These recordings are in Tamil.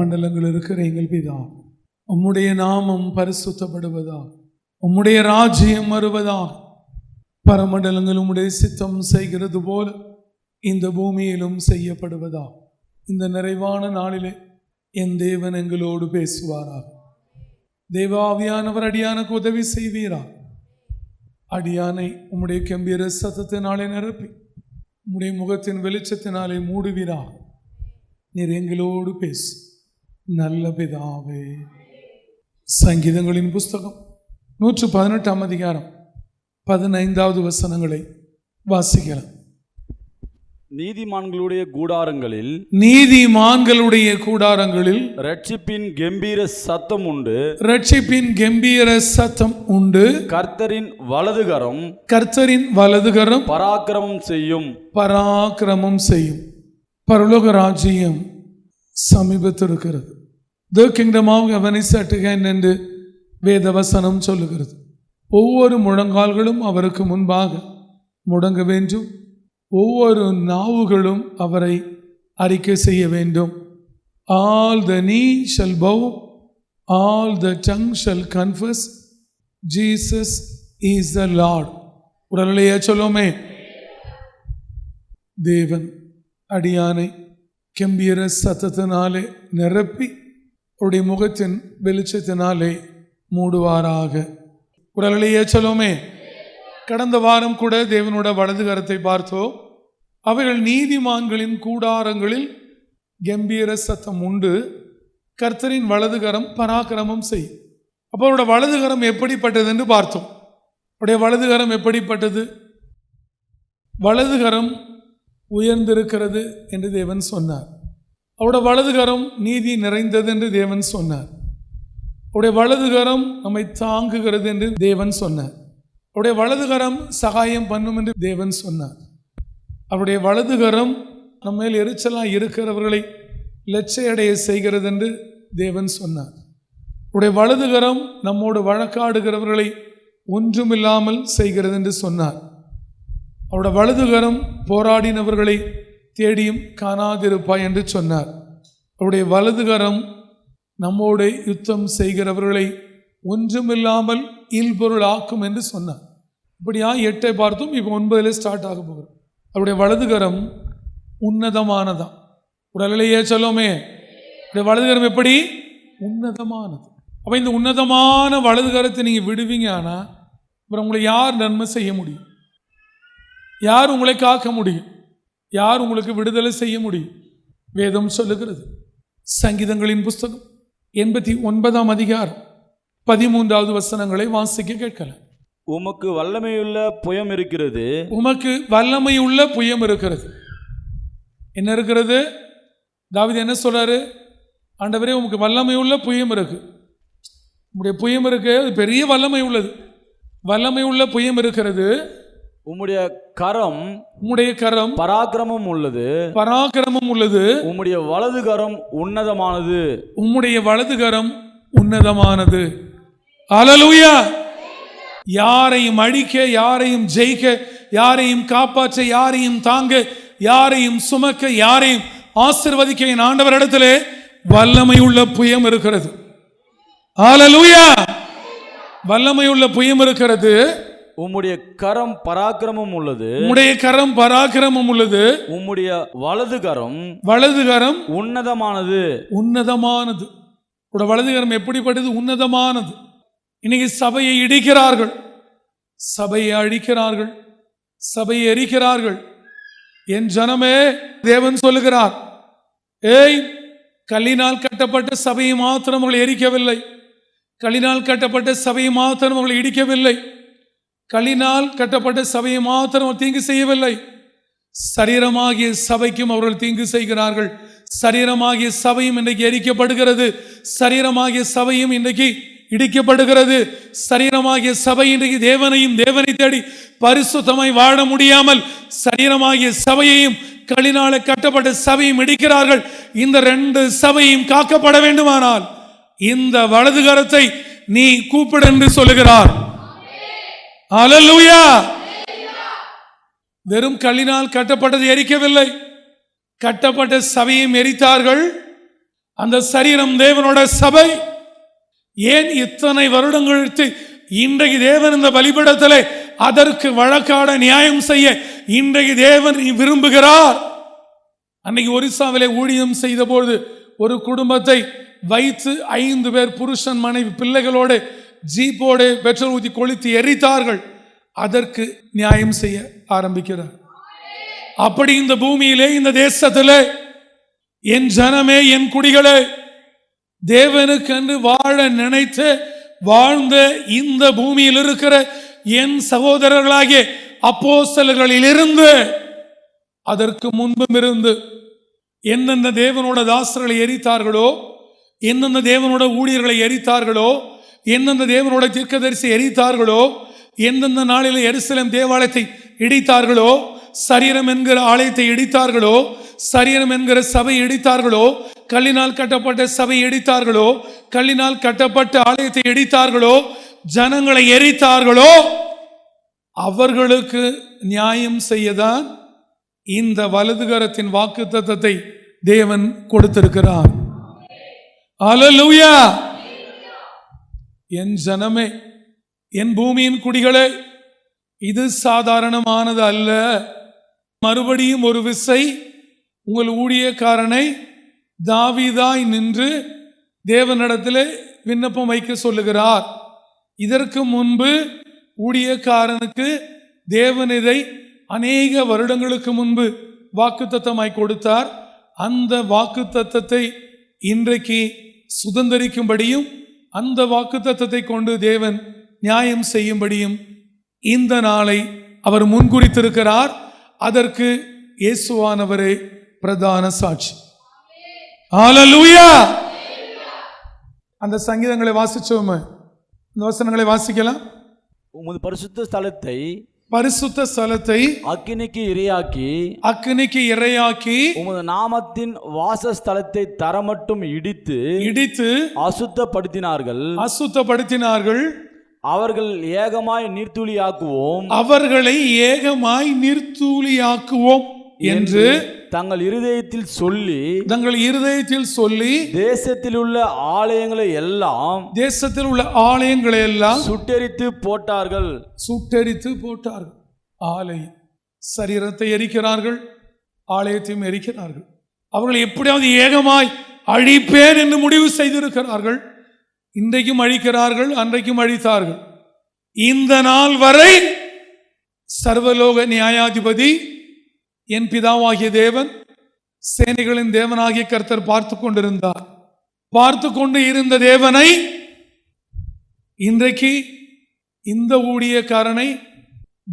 பரமண்டலங்கள் இருக்கிற எங்கள் பிதா, உம்முடைய நாமம் பரிசுத்தப்படுவதாக, உம்முடைய ராஜ்யம் வருவதாக. பரமண்டலங்கள் உம்முடைய சித்தம் செய்கிறது போல இந்த பூமியிலும் செய்யப்படுவதாக. இந்த நிறைவான நாளிலே என் தேவன் எங்களோடு பேசுவாராக. தேவாவியானவர் அடியானுக்கு உதவி செய்வீராக. அடியானை உம்முடைய கம்பீர சத்தத்தினாலே நிரப்பி உம்முடைய முகத்தின் வெளிச்சத்தினாலே மூடுவீராக. நீர் எங்களோடு பேசு நல்ல பிதாவே. சங்கீதங்களின் புஸ்தகம் 118 அதிகாரம் 15வது வசனங்களை வாசிக்கலாம். நீதிமான்களுடைய கூடாரங்களில் ரட்சிப்பின் கம்பீர சத்தம் உண்டு. ரட்சிப்பின் கம்பீர சத்தம் உண்டு. கர்த்தரின் வலதுகரம் பராக்கிரமம் செய்யும். பரலோக ராஜ்யம் சமீபத்திருக்கிறது. The kingdom of heaven is at hand என்று வேதவசனம் சொல்லுகிறது. ஒவ்வொரு முழங்கால்களும் அவருக்கு முன்பாக முடங்க வேண்டும். ஒவ்வொரு நாவுகளும் அவரை அறிக்கை செய்ய வேண்டும். All the knee shall bow, all the tongue shall confess, Jesus is the Lord. உடலையே சொல்லுமே. தேவன் அடியானை கம்பீர சத்தத்தினாலே நிரப்பி அவருடைய முகத்தின் வெளிச்சத்தினாலே மூடுவாராக. உடலையே சொல்லுமே. கடந்த வாரம் கூட தேவனோட வலதுகரத்தை பார்த்தோம். அவைகள் நீதிமான்களின் கூடாரங்களில் கம்பீர சத்தம் உண்டு. கர்த்தரின் வலதுகரம் பராக்கிரமம் செய்யும். அப்போ அவருடைய வலதுகரம் எப்படிப்பட்டது என்று பார்த்தோம். அவருடைய வலதுகரம் எப்படிப்பட்டது? வலதுகரம் உயர்ந்திருக்கிறது என்று தேவன் சொன்னார். அவருடைய வலதுகரம் நீதி நிறைந்தது என்று தேவன் சொன்னார். அவருடைய வலதுகரம் நம்மை தாங்குகிறது என்று தேவன் சொன்னார். அவருடைய வலதுகரம் சகாயம் பண்ணும் என்று தேவன் சொன்னார். அவருடைய வலதுகரம் நம்ம மேல் எரிச்சலாக இருக்கிறவர்களை லட்சையடைய செய்கிறது என்று தேவன் சொன்னார். அவருடைய வலதுகரம் நம்மோடு வழக்காடுகிறவர்களை ஒன்றுமில்லாமல் செய்கிறது என்று சொன்னார். அவருடைய வலதுகரம் போராடினவர்களை தேடியும் காணாதிருப்பாய் என்று சொன்னார். அவருடைய வலதுகரம் நம்மோடு யுத்தம் செய்கிறவர்களை ஒன்றுமில்லாமல் இல்பொருள் ஆக்கும் என்று சொன்னார். இப்படியா 8 பார்த்தோம். இப்போ 9 ஸ்டார்ட் ஆக போகிறோம். அவருடைய வலதுகரம் உன்னதமானதான். உடலையே சொல்லுமே. வலதுகரம் எப்படி உன்னதமானது. அப்போ இந்த உன்னதமான வலதுகரத்தை நீங்கள் விடுவீங்க. ஆனால் அப்புறம் உங்களை யார் நன்மை செய்ய முடியும்? யார் உங்களை காக்க முடியும்? யார் உங்களுக்கு விடுதலை செய்ய முடியும்? வேதம் சொல்லுகிறது. சங்கீதங்களின் புஸ்தகம் 89 அதிகாரம் 13வது வசனங்களை வாசிக்க கேட்கலாம். உமக்கு வல்லமையுள்ள புயம் இருக்கிறது. உமக்கு வல்லமையுள்ள புயம் இருக்கிறது. என்ன இருக்கிறது? தாவீது என்ன சொல்றாரு? ஆண்டவரே, உமக்கு வல்லமையுள்ள புயம் இருக்கு. உம்முடைய புயம் இருக்கு, அது பெரிய வல்லமை உள்ளது. வல்லமை உள்ள புயம் இருக்கிறது. உம்முடைய கரம் பராக்கிரமம் உள்ளது. உம்முடைய வலதுகரம் உன்னதமானது. அல்லேலூயா. யாரையும் அழிக்க, யாரையும் ஜெயிக்க, யாரையும் காப்பாற்ற, யாரையும் தாங்க, யாரையும் சுமக்க, யாரையும் ஆசீர்வதிக்க என் ஆண்டவரிடத்திலே வல்லமை உள்ள புயம் இருக்கிறது. அல்லேலூயா. வல்லமை உள்ள புயம் இருக்கிறது. உம்முடைய கரம் பராக்கிரமம் உள்ளது. உம்முடைய வலதுகரம் உன்னதமானது. வலதுகரம் எப்படிப்பட்டது? உன்னதமானது. இன்னைக்கு சபையை இடிக்கிறார்கள், சபையை அழிக்கிறார்கள், சபையை எரிக்கிறார்கள். என் ஜனமே, தேவன் சொல்லுகிறார், ஏய், கல்லினால் கட்டப்பட்ட சபையை மாத்திரம் அவர்கள் எரிக்கவில்லை. கல்லினால் கட்டப்பட்ட சபையை மாத்திரம் அவர்கள் இடிக்கவில்லை. கல்லினால் கட்டப்பட்ட சபையை மாத்திரம் தீங்கு செய்யவில்லை. சரீரமாகிய சபைக்கும் அவர்கள் தீங்கு செய்கிறார்கள். சரீரமாகிய சபையும் இன்றைக்கு எரிக்கப்படுகிறது. சரீரமாகிய சபையும் இன்றைக்கு இடிக்கப்படுகிறது. சரீரமாகிய சபை இன்றைக்கு தேவனை தேடி பரிசுத்தமாய் வாழ முடியாமல் சரீரமாகிய சபையையும் கல்லினால கட்டப்பட்ட சபையும் இடிக்கிறார்கள். இந்த 2 சபையும் காக்கப்பட வேண்டுமானால் இந்த வலதுகரத்தை நீ கூப்பிடு என்று சொல்லுகிறார். அல்லேலூயா. வெறும் கல்லினால் கட்டப்பட்டது எரிக்கவில்லை, கட்டப்பட்ட சபையும் எரித்தார்கள். அந்த சரீரம் தேவனோட சபை. ஏன் இத்தனை வருடங்களுக்கு இன்றைக்கு தேவன் இந்த பலிபீடத்திலே அதற்கு வழக்காட நியாயம் செய்ய இன்றைக்கு தேவன் விரும்புகிறார். அன்னைக்கு ஒரிசாவிலே ஊழியம் செய்த பொழுது ஒரு குடும்பத்தை வைத்து 5 பேர் புருஷன் மனைவி பிள்ளைகளோடு ஜீப்போடு பெட்ரோல் ஊற்றி கொளுத்தி எரித்தார்கள். அதற்கு நியாயம் செய்ய ஆரம்பிக்கிறார். அப்படி இந்த பூமியிலே இந்த தேசத்திலே என் ஜனமே என் குடிகளே தேவனுக்கென்று வாழ நினைத்து வாழ்ந்த இந்த பூமியில் இருக்கிற என் சகோதரர்களாகிய அப்போஸ்தலர்களிலிருந்து அதற்கு முன்பும் இருந்து எந்தெந்த தேவனோட தாசர்களை எரித்தார்களோ, எந்தெந்த தேவனோட ஊழியர்களை எரித்தார்களோ, எந்தெந்த தேவனோட தீர்க்கதரிசி எரித்தார்களோ, எந்தெந்த நாளில் எருசலேம் தேவாலயத்தை இடித்தார்களோ, சரீரம் என்கிற ஆலயத்தை இடித்தார்களோ, சரீரம் என்கிற சபை இடித்தார்களோ, கல்லினால் கட்டப்பட்ட சபை இடித்தார்களோ, கல்லினால் கட்டப்பட்ட ஆலயத்தை இடித்தார்களோ, ஜனங்களை எரித்தார்களோ, அவர்களுக்கு நியாயம் செய்யதான் இந்த வலதுகரத்தின் வாக்குத்தத்தத்தை தேவன் கொடுத்திருக்கிறார். அல்லேலூயா. என் ஜனமே என் பூமியின் குடிகளே, இது சாதாரணமானது அல்ல. மறுபடியும் ஒரு விசை உங்கள் ஊழியக்காரனை தாவீதாய் நின்று தேவனிடத்திலே விண்ணப்பம் வைக்க சொல்லுகிறார். இதற்கு முன்பு ஊழியக்காரனுக்கு தேவன் இதை அநேக வருடங்களுக்கு முன்பு வாக்குத்தத்தமாய் கொடுத்தார். அந்த வாக்குத்தத்தத்தை இன்றைக்கு சுதந்தரிக்கும்படியும் அந்த வாக்குத்தத்தத்தை கொண்டு தேவன் நியாயம் செய்யும்படியும் இந்த நாளை அவர் முன்குறித்திருக்கிறார். அதற்கு இயேசுவானவரே பிரதான சாட்சி. ஹல்லேலூயா. அந்த சங்கீதங்களை வாசிச்சோமே, இந்த வசனங்களை வாசிக்கலாம். உமது பரிசுத்த ஸ்தலத்தை அக்கினிக்கு இரையாக்கி உமது நாமத்தின் வாசஸ்தலத்தை தரமட்டும் இடித்து அசுத்தப்படுத்தினார்கள். அவர்களை ஏகமாய் நீர்த்தூளியாக்குவோம் என்று தங்கள் இருதயத்தில் சொல்லி தேசத்தில் உள்ள ஆலயங்களை எல்லாம் சுட்டெரித்து போட்டார்கள். ஆலயம் சரீரத்தை எரிக்கிறார்கள், ஆலயத்தையும் எரிக்கிறார்கள். அவர்கள் எப்படியாவது ஏகமாய் அழிப்பேன் என்று முடிவு செய்திருக்கிறார்கள். இன்றைக்கும் அழிக்கிறார்கள், அன்றைக்கும் அழித்தார்கள். இந்த நாள் வரை சர்வலோக நியாயாதிபதி என் பிதாவாகிய தேவன், சேனைகளின் தேவனாகிய கர்த்தர் பார்த்து கொண்டிருந்தார். பார்த்து கொண்டு இருந்த தேவனை இன்றைக்கு இந்த ஊழியக்காரனை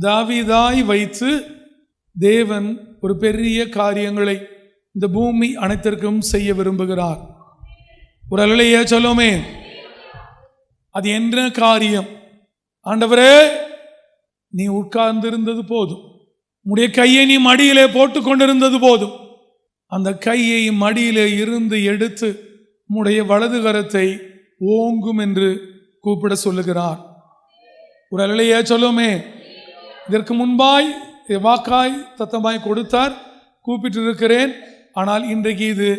தாவீதாய் வைத்து தேவன் ஒரு பெரிய காரியங்களை இந்த பூமி அனைத்திற்கும் செய்ய விரும்புகிறார். ஒரு அல்லேலூயா சொல்லுமே. அது என்ன காரியம்? ஆண்டவரே, நீ உட்கார்ந்திருந்தது போதும், உன்னுடைய கையை நீ மடியிலே போட்டு கொண்டிருந்தது போதும். அந்த கையை மடியிலே இருந்து எடுத்து உன்னுடைய வலது கரத்தை ஓங்கும் என்று கூப்பிட சொல்லுகிறார். ஒரு அல்லேலூயா சொல்லுமே. இதற்கு முன்பாய் வாக்காய் தத்தமாய் கொடுத்தார், கூப்பிட்டு இருக்கிறேன். ஆனால் இன்றைக்கு இது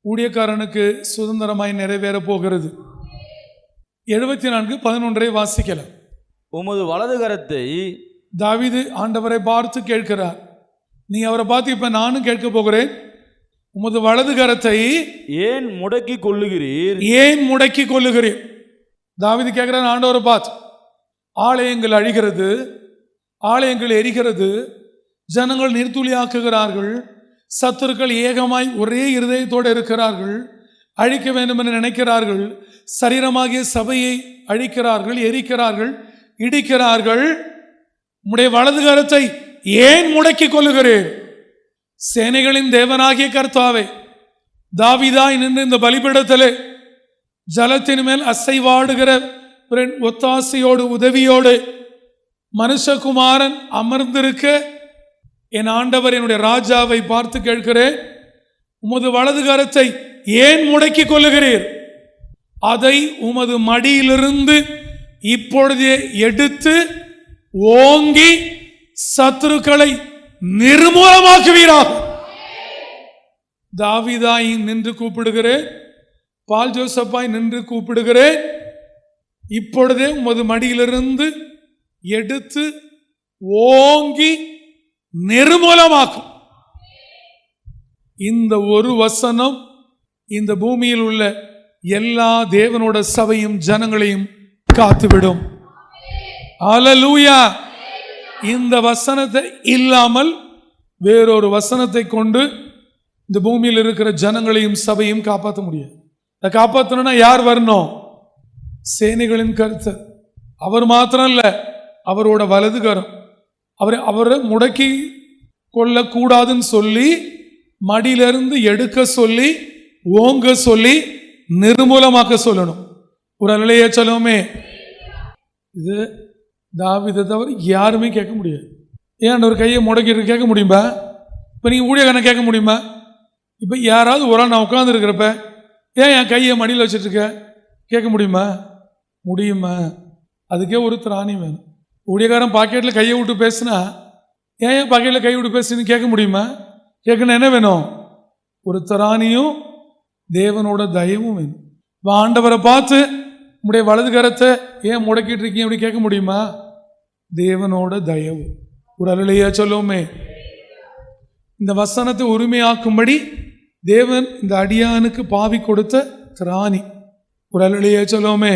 ஊழியக்காரனுக்கு சுதந்திரமாய் நிறைவேற போகிறது. 74:11 வாசிக்கலாம். உமது வலது கரத்தை தாவீது ஆண்டவரை பார்த்து கேட்கிறார். நீ அவரை பார்த்து இப்ப நானும் கேட்க போகிறேன். உமது வலது கரத்தை ஏன் முடக்கி கொள்ளுகிறீர்? தாவீது கேட்கிறார் ஆண்டவரை பார்த்து. ஆலயங்கள் அழிகிறது, ஆலயங்கள் எரிகிறது, ஜனங்கள் நிர்த்துளியாக்குகிறார்கள், சத்துருக்கள் ஏகமாய் ஒரே இருதயத்தோடு இருக்கிறார்கள், அழிக்க வேண்டும் என்று நினைக்கிறார்கள். சரீரமாகிய சபையை அழிக்கிறார்கள், எரிக்கிறார்கள், இடிக்கிறார்கள். உம்முடைய வலது கரத்தை ஏன் முடக்கி கொள்ளுகிறீர்? சேனைகளின் தேவனாகிய கர்த்தாவே, தாவீதாய் நின்று இந்த பலிபீடத்திலே ஜலத்தின் மேல் அசைவாடுகிற ஒத்தாசையோடு உதவியோடு மனுஷகுமாரன் அமர்ந்திருக்க என் ஆண்டவர் என்னுடைய ராஜாவை பார்த்து கேட்கிறேன், உமது வலது கரத்தை ஏன் முடக்கி கொள்ளுகிறீர்? அதை உமது மடியிலிருந்து இப்பொழுதே எடுத்து ஓங்கி சத்துருக்களை நிர்மூலமாக்குவீராக. தாவீதாய் நின்று கூப்பிடுகிறேன், பால் ஜோசப்பாய் நின்று கூப்பிடுகிறேன், இப்பொழுதே உமது மடியிலிருந்து எடுத்து ஓங்கி நிர்மூலமாக்கும். இந்த ஒரு வசனம் இந்த பூமியில் உள்ள எல்லா தேவனோட சபையும் ஜனங்களையும் காத்துவிடும். ஹல்லேலூயா. இந்த வசனத்தை இல்லாமல் வேறொரு வசனத்தை கொண்டு இந்த பூமியில் இருக்கிற ஜனங்களையும் சபையும் காப்பாற்ற முடியாது. அதை காப்பாற்றணும்னா யார் வரணும்? சேனைகளின் கர்த்தர். அவர் மாத்திரம் இல்ல, அவரோட வலதுகரம். அவரை முடக்கி கொள்ளக்கூடாதுன்னு சொல்லி மடியிலிருந்து எடுக்க சொல்லி ஓங்க சொல்லி நிர்மூலமாக்க சொல்லணும். ஒரு அல்லையே சொல்லுவோமே. இது தாவீதை தவிர யாருமே கேட்க முடியாது. ஏன் ஒரு கையை முடக்கி கேட்க முடியுமா? இப்போ நீங்கள் ஊழியக்காரனை கேட்க முடியுமா? இப்போ யாராவது ஒரு ஆள் நான் உட்காந்துருக்கிறப்ப ஏன் என் கையை மடியில் வச்சுட்ருக்க கேட்க முடியுமா? முடியுமா? அதுக்கே ஒரு திராணி வேணும். ஊழியக்காரன் பாக்கெட்டில் கையை விட்டு பேசுனா ஏன் பாக்கெட்டில் கை விட்டு பேசுன்னு கேட்க முடியுமா? கேட்கணும் என்ன வேணும்? ஒரு திராணியும் தேவனோட தயவும் வேணும். ஆண்டவரை பார்த்து உடைய வலது கரத்தை ஏன் முடக்கிட்டு இருக்கீங்க அப்படி கேட்க முடியுமா? தேவனோட தயவு. ஒரு அல்லையா சொல்லுவோமே. இந்த வசனத்தை உரிமையாக்கும்படி தேவன் இந்த அடியானுக்கு பாவி கொடுத்த திராணி. ஒரு அல்லையா சொல்லுவோமே.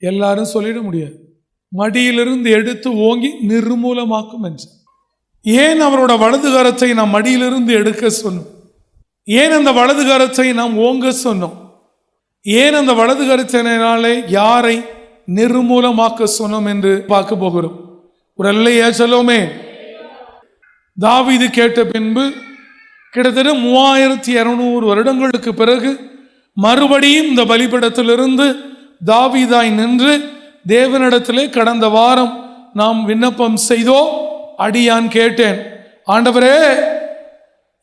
எல்லாரும் சொல்லிட முடியாது. மடியிலிருந்து எடுத்து ஓங்கி நிர்மூலமாக்கும் என்று. ஏன் அவரோட வலது கரத்தை நாம் மடியிலிருந்து எடுக்க சொன்னோம்? ஏன் அந்த வலது கரத்தை நாம் ஓங்க சொன்னோம்? ஏன் அந்த வலது கரத்தினாலே யாரை நிர்மூலமாக்க சொன்னோம் என்று பார்க்க போகிறோம். ஒரு அல்லையா சொல்லுவோமே. தாவீது கேட்ட பின்பு கிட்டத்தட்ட 3200 வருடங்களுக்கு பிறகு மறுபடியும் இந்த பலிபீடத்திலிருந்து தாவீதாய் நின்று தேவனிடத்திலே கடந்த வாரம் நாம் விண்ணப்பம் செய்தோ அடியான் கேட்டேன், ஆண்டவரே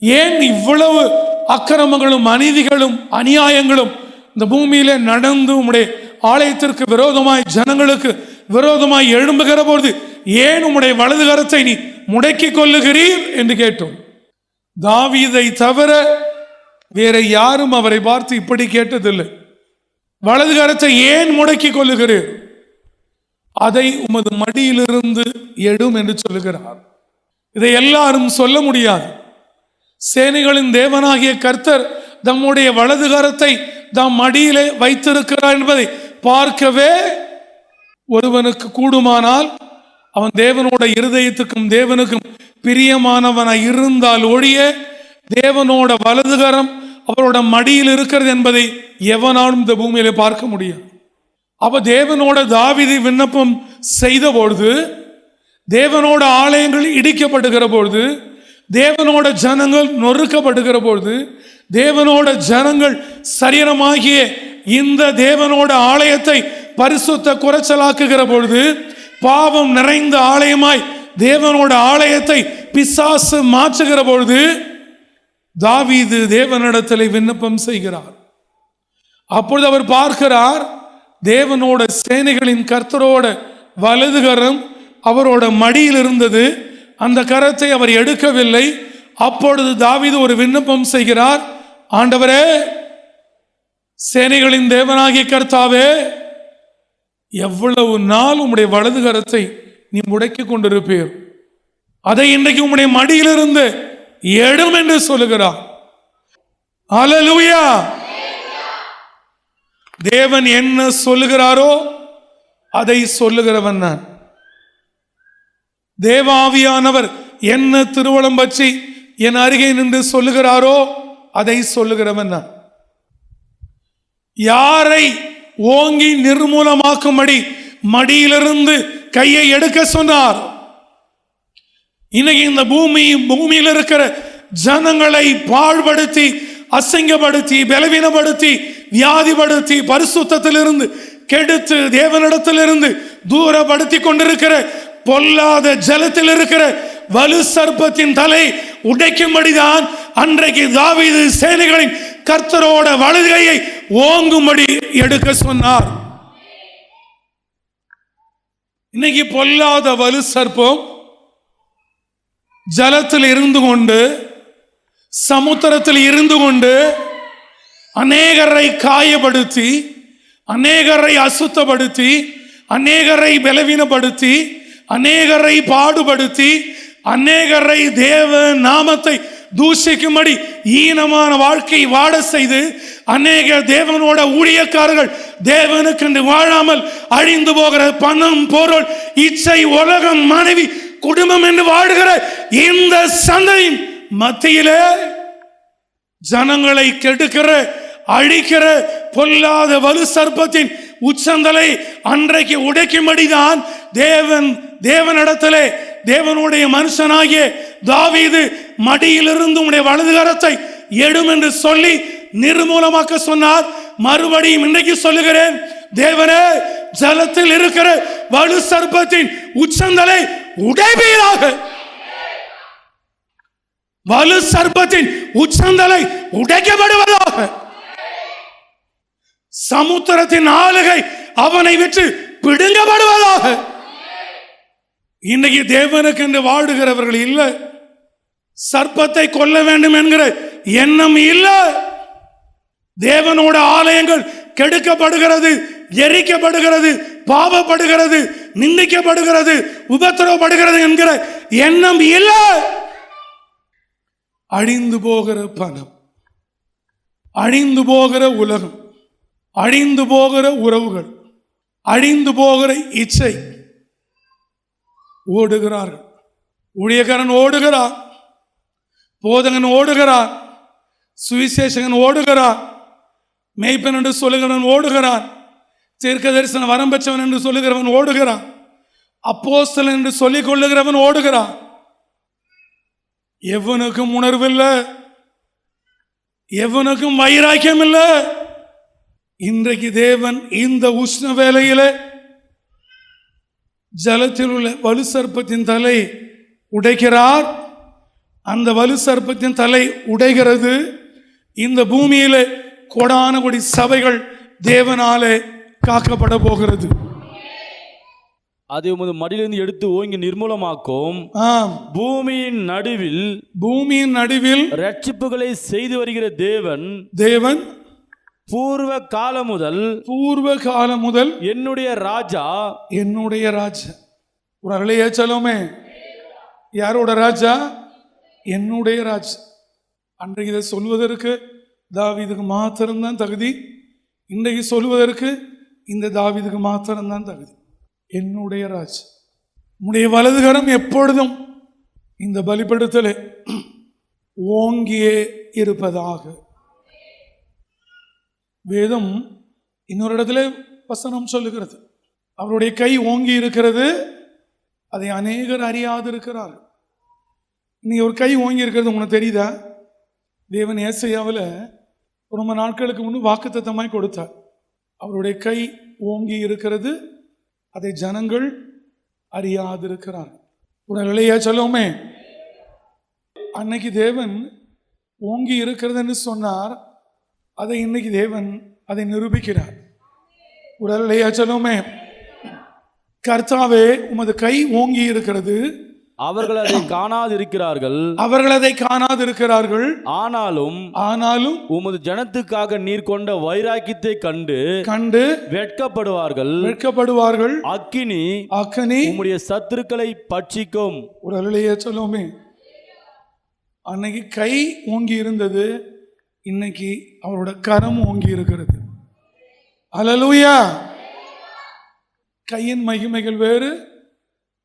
ஏன் இவ்வளவு அக்கிரமங்களும் அநீதிகளும் அநியாயங்களும் இந்த பூமியில நடந்து உம்முடைய ஆலயத்திற்கு விரோதமாய் ஜனங்களுக்கு விரோதமாய் எழும்புகிற போது ஏன் உம்முடைய வலது கரத்தை நீ முடக்கி கொள்ளுகிறீர் என்று கேட்டோம். தாவீதை தவிர வேற யாரும் அவரை பார்த்து இப்படி கேட்டதில்லை. வலது கரத்தை ஏன் முடக்கி கொள்ளுகிறீர்? அதை உமது மடியிலிருந்து எடும் என்று சொல்லுகிறார். இதை எல்லாரும் சொல்ல முடியாது. சேனைகளின் தேவனாகிய கர்த்தர் தம்முடைய வலது கரத்தை தம் மடியிலே வைத்திருக்கிறார் என்பதை பார்க்கவே ஒருவனுக்கு கூடுமானால் அவன் தேவனோட இருதயத்துக்கும் தேவனுக்கும் பிரியமானவனாய் இருந்தால் ஒழிய தேவனோட வலதுகரம் அவரோட மடியில் இருக்கிறது என்பதை எவனாலும் இந்த பூமியில பார்க்க முடியாது. அவ தேவனோட தாவீது விண்ணப்பம் செய்த பொழுது, தேவனோட ஆலயங்கள் இடிக்கப்படுகிற பொழுது, தேவனோட ஜனங்கள் நொறுக்கப்படுகிற பொழுது, தேவனோட ஜனங்கள் சரீரமாகிய இந்த தேவனோட ஆலயத்தை பரிசுத்த குறைச்சலாக்குகிற பொழுது, பாவம் நிறைந்த ஆலயமாய் தேவனோட ஆலயத்தை பிசாசு மாற்றுகிற பொழுது தாவீது தேவனிடத்தில் விண்ணப்பம் செய்கிறார். அப்பொழுது அவர் பார்க்கிறார், தேவனோட சேனைகளின் கர்த்தரோட வலதுகரம் அவரோட மடியில் இருந்தது. அந்த கரத்தை அவர் எடுக்கவில்லை. அப்பொழுது தாவீது ஒரு விண்ணப்பம் செய்கிறார், ஆண்டவரே சேனைகளின் தேவனாகிய கர்த்தாவே, எவ்வளவு நாள் உம்முடைய வலது கரத்தை நீ முடக்கி கொண்டிருப்பீர், அதை இன்றைக்கு உம்முடைய மடியிலிருந்து எடும் என்று சொல்லுகிறார். ஹல்லேலூயா. தேவன் என்ன சொல்லுகிறாரோ அதை சொல்லுகிறவன் நான். தேவாவியானவர் என்ன திருவளம் பற்றி என் அருகே நின்று சொல்லுகிறாரோ அதை சொல்லுகிறவன் நான். யாரை ஓங்கி நிர்மூலமாக்கும்படி மடியிலிருந்து கையை எடுக்க சொன்னார்? இன்னைக்கு இந்த பூமியில் இருக்கிற ஜனங்களை பாழ்படுத்தி, அசிங்கப்படுத்தி, பலவீனப்படுத்தி, வியாதிப்படுத்தி, பரிசுத்தத்திலிருந்து கெடுத்து, தேவனிடத்திலிருந்து தூரப்படுத்தி கொண்டிருக்கிற பொல்லாத ஜலத்தில் இருக்கிற வலு சர்ப்பத்தின் தலை உடைக்கும்படிதான் அன்றைக்கு தாவீது சேனைகளின் கர்த்தரோட வலதுகையை ஓங்கும்படி எடுக்க சொன்னார். இன்னைக்கு பொல்லாத வலு சர்ப்பம் ஜலத்தில் இருந்து கொண்டு, சமுத்திரத்தில் இருந்து கொண்டு, அநேகரை காயப்படுத்தி, அநேகரை அசுத்தப்படுத்தி, அநேகரை பலவீனப்படுத்தி, அநேகரை பாடுபடுத்தி, அநேகரை தேவ நாமத்தை தூஷிக்கும்படி ஈனமான வாழ்க்கை வாட செய்து, அநேக தேவனோட ஊழியக்காரர்கள் தேவனுக்கு வாழாமல் அழிந்து போகிற பணம், பொருள், இச்சை, உலகம், மனைவி, குடும்பம் என்று வாழுகிற இந்த சந்தையின் மத்தியிலே ஜனங்களை கெடுக்கிற, அழிக்கிற பொல்லாத வலு சர்ப்பத்தின் உச்சந்தலை அன்றைக்கு உடைக்கும்படிதான் தேவனிடத்திலே தேவனுடைய மனுஷனாகிய தாவீது மடியிலிருந்து உடைய வலதுகரத்தை எடும் என்று சொல்லி நிர்மூலமாக்க சொன்னார். மறுபடியும் இன்றைக்கு சொல்லுகிறேன், தேவனே, ஜலத்தில் இருக்கிற வலு சர்ப்பத்தின் உச்சந்தலை உடைப்பீராக. வலு சர்ப்பத்தின் உச்சந்தலை உடைக்கப்படுவதாக. சமுத்திரத்தின் ஆளுகை அவனை விட்டு பிடுங்கப்படுவதாக. இன்னைக்கு தேவனுக்கு என்று வாழுகிறவர்கள் இல்லை. சர்ப்பத்தை கொல்ல வேண்டும் என்கிற எண்ணம் இல்லை. தேவனோட ஆலயங்கள் கெடுக்கப்படுகிறது, எரிக்கப்படுகிறது, பாவப்படுகிறது, நிந்திக்கப்படுகிறது, உபத்திரவப்படுகிறது என்கிற எண்ணம் இல்லை. அழிந்து போகிற பணம், அழிந்து போகிற உலகம், அழிந்து போகிற உறவுகள், அழிந்து போகிற இச்சை ஓடுகிறார்கள். ஊழியக்காரன் ஓடுகிறார், போதகன் ஓடுகிறார், சுவிசேஷகன் ஓடுகிறார், மேய்ப்பன் என்று சொல்லுகிறவன் ஓடுகிறான், தீர்க்க தரிசன வரம் பெற்றவன் என்று சொல்லுகிறவன் ஓடுகிறான், அப்போஸ்தலன் என்று சொல்லிக் கொள்ளுகிறவன் ஓடுகிறான். எவனுக்கும் உணர்வில்லை, எவனுக்கும் வைராக்கியம் இல்லை. இன்றைக்கு தேவன் இந்த உஷ்ண வேளையிலே ஜலத்தில் உள்ள வலு சர்ப்பத்தின் தலை உடைக்கிறார். அந்த வலு சர்ப்பத்தின் தலை உடைகிறது. இந்த பூமியிலே கோடான கோடி சபைகள் தேவனாலே காக்கப்பட போகிறது. அதை உமது மடியிலிருந்து எடுத்து ஓங்கி நிர்மூலமாக்கும். பூமியின் நடுவில் ரட்சிப்புகளை செய்து வருகிற தேவன் பூர்வ காலம் முதல் என்னுடைய ராஜா. ஒரு அலையா சொல்லுமே, யாரோட ராஜா? என்னுடைய ராஜா. அன்றைக்கு இதை சொல்வதற்கு தாவீதுக்கு மாத்திரம்தான் தகுதி. இன்றைக்கு சொல்வதற்கு இந்த தாவீதுக்கு மாத்திரம்தான் தகுதி. என்னுடைய ராஜா, உம்முடைய வலதுகரம் எப்பொழுதும் இந்த பலிபீடத்திலே ஓங்கியே இருப்பதாக. வேதம் இன்னொரு இடத்துல வசனம் சொல்லுகிறது, அவருடைய கை ஓங்கி இருக்கிறது, அதை அநேகர் அறியாது இருக்கிறார்கள். நீ ஒரு கை ஓங்கி இருக்கிறது உங்களுக்கு தெரியுதா? தேவன் ஏசாயாவில் ரொம்ப நாட்களுக்கு முன்பு வாக்குத்தத்தமாய் கொடுத்தார். அவருடைய கை ஓங்கி இருக்கிறது, அதை ஜனங்கள் அறியாது இருக்கிறார்கள். உடனே சொல்லுவோமே, அன்னைக்கு தேவன் ஓங்கி இருக்கிறதுன்னு சொன்னார், அதை இன்னைக்கு தேவன் அதை நிரூபிக்கிறார். உடனே சொல்லுவோமே, கர்த்தாவே, உமது கை ஓங்கி இருக்கிறது, அவர்கள் அதை காணாதிருக்கிறார்கள். ஆனாலும் உமது ஜனத்துக்காக நீர் கொண்ட வைராக்கியத்தை கண்டு வெட்கப்படுவார்கள். அக்கினி உம்முடைய சத்துருக்களை பட்சிக்கும். ஒரு அலையா சொல்லுவோமே, அன்னைக்கு கை ஓங்கி இருந்தது, இன்னைக்கு அவரோட கரம் ஓங்கி இருக்கிறது. அல்லேலூயா. கையின் மகிமைகள் வேறு,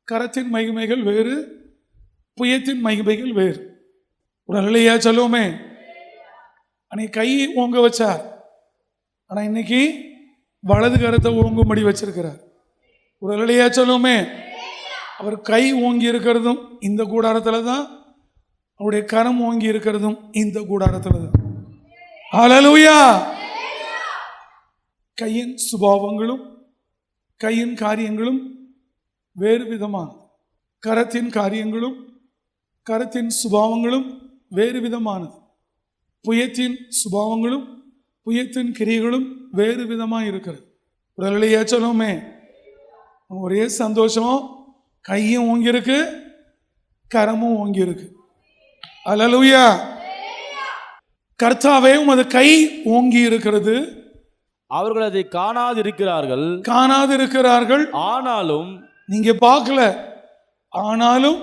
கரத்தின் மகிமைகள் வேறு, புயத்தின் மகிமைகள் வேறு. ஒரு அலையா சொல்லுவோமே, அன்னைக்கு கையை ஓங்க வச்சார், ஆனா இன்னைக்கு வலது கரத்தை ஓங்கும்படி வச்சிருக்கிறார். ஒரு அலையா சொல்லுவோமே, அவர் கை ஓங்கி இருக்கிறதும் இந்த கூடாரத்துல தான், அவருடைய கரம் ஓங்கி இருக்கிறதும் இந்த கூடாரத்துல தான். அல்லேலூயா. கையின் சுபாவங்களும் கையின் காரியங்களும் வேறு விதமான, கரத்தின் காரியங்களும் கரத்தின் சுபாவங்களும் வேறு விதமானது. புயத்தின் சுபாவங்களும் புயத்தின் கிரியைகளும் வேறு விதமாக இருக்கிறது. உடலையா சொல்லுமே, ஒரே சந்தோஷம், கையும் ஓங்கியிருக்கு, கரமும் ஓங்கியிருக்கு. அல்லேலூயா. கர்த்தாவே உமது கை ஓங்கி இருக்கிறது, அவர்கள் அதை காணாதிருக்கிறார்கள். ஆனாலும் நீங்க பார்க்கல, ஆனாலும்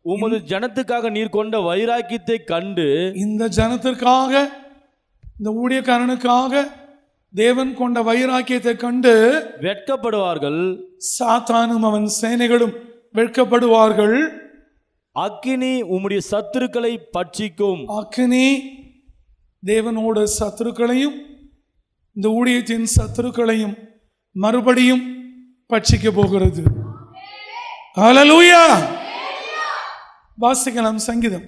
உமது ஜனத்துக்காக நீர் கொண்ட வைராக்கியத்தை கண்டு, இந்த ஜனத்திற்காக, இந்த ஊழியக்காரனுக்காக தேவன் கொண்ட வைராக்கியத்தை கண்டு வெட்கப்படுவார்கள். சாத்தானும் அவன் சேனைகளும் வெட்கப்படுவார்கள். அக்கினி உம்முடைய சத்துருக்களை பட்சிக்கும். அக்கினி தேவனோட சத்துருக்களையும் இந்த ஊழியத்தின் சத்துருக்களையும் மறுபடியும் பட்சிக்க போகிறது. ஹல்லேலூயா. வாசிக்கலாம் சங்கீதம்.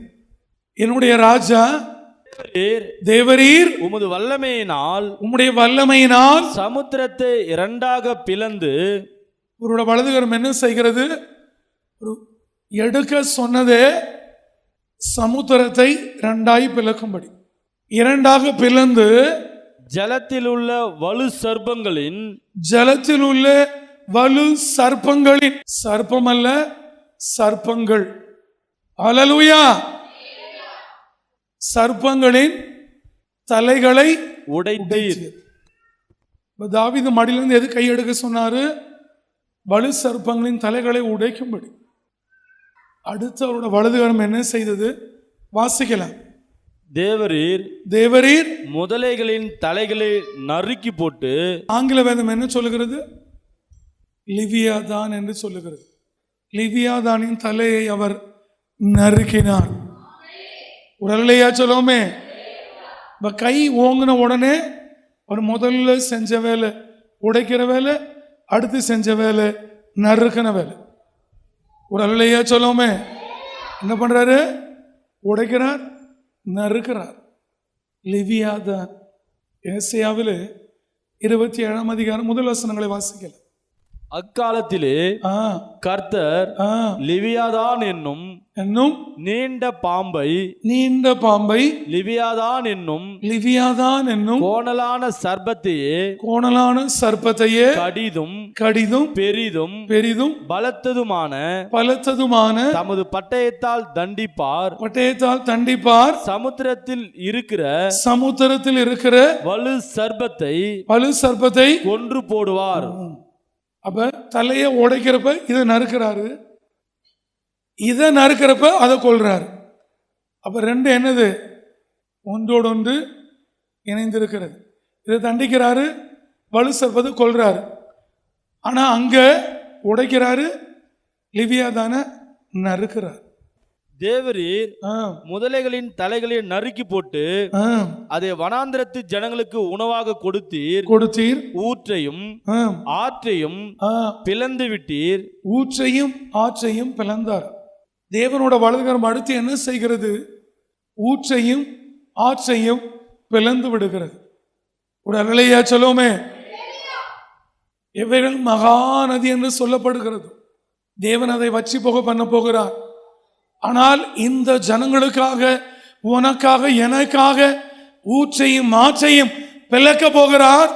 என்னுடைய ராஜா தேவரீர் உமது வல்லமையினால், உம்முடைய வல்லமையினால் சமுத்திரத்தை இரண்டாக பிளந்து, இவரோட வலதுகரம் என்ன செய்கிறது? எடுக்க சொன்னதே சமுத்திரத்தை இரண்டாய் பிளக்கும்படி, இரண்டாக பிளந்து ஜலத்தில் உள்ள வலு சர்ப்பங்களின், ஜலத்தில் உள்ள வலு சர்ப்பங்களின், சர்ப்பம் அல்ல சர்ப்பங்கள், ஹல்லேலூயா, சர்ப்பங்களின் தலைகளை உடைத்தீர். தாவீது மடியிலிருந்து எது கையெடுக்க சொன்னாரு? வலு சர்ப்பங்களின் தலைகளை உடைக்கும்படி. அடுத்து அவரோட வலதுகரம் என்ன செய்தது? வாசிக்கலாம். தேவரீர் முதலைகளின் தலைகளை நறுக்கி போட்டு, ஆங்கில வேதம் என்ன சொல்லுகிறது? லிவியாதான் என்று சொல்லுகிறது. லிவியாதானின் தலையை அவர் நறுக்கினார். உடலையா சொல்லுவோமே. கை ஓங்கின உடனே ஒரு முதல்ல செஞ்ச வேலை உடைக்கிற வேலை, அடுத்து செஞ்ச வேலை நறுக்கின வேலை. உடலையா சொல்லுவோமே. என்ன பண்றாரு? உடைக்கிறார், நறுக்கிறார். லிவியாதான். ஏசாயாவில் 27ஆம் அதிகாரம் முதல் வசனங்களை வாசிக்கலாம். அக்காலத்திலே கர்த்தர் லிவியாதான் என்னும் நீண்ட பாம்பை லிவியாதான் என்னும் கோணலான சர்ப்பத்தையே கடிதும் பெரிதும் பலத்ததுமான தமது பட்டயத்தால் தண்டிப்பார். சமுத்திரத்தில் இருக்கிற வலு சர்ப்பத்தை கொன்று போடுவார். அப்ப தலையை உடைக்கிறப்ப இதை நறுக்கிறாரு, இதை நறுக்கிறப்ப அதை கொள்றாரு. அப்ப ரெண்டு என்னது? ஒன்றோடு ஒன்று இணைந்திருக்கிறது. இதை தண்டிக்கிறாரு, வலு சர்ப்பத்தை கொள்றாரு. ஆனா அங்க உடைக்கிறாரு, லிவியாதான நறுக்கிறார். தேவரீர் முதலைகளின் தலைகளை நறுக்கி போட்டு அதை வனாந்திரத்து ஜனங்களுக்கு உணவாக கொடுத்தீர். ஊற்றையும் ஆற்றையும் பிளந்து விட்டீர். ஊற்றையும் ஆற்றையும் பிளந்தார். தேவனோட வலதுகரம் அடுத்து என்ன செய்கிறது? ஊற்றையும் ஆற்றையும் பிளந்து விடுகிறது. ஒரு அலையா சொல்லுவோமே. இவைகள் மகா நதி என்று சொல்லப்படுகிறது. தேவன் அதை வற்றி போக பண்ண போகிறார். ஆனால் இந்த ஜனங்களுக்காக, உனக்காக, எனக்காக ஊற்றையும் ஆற்றையும் பிளக்க போகிறார்.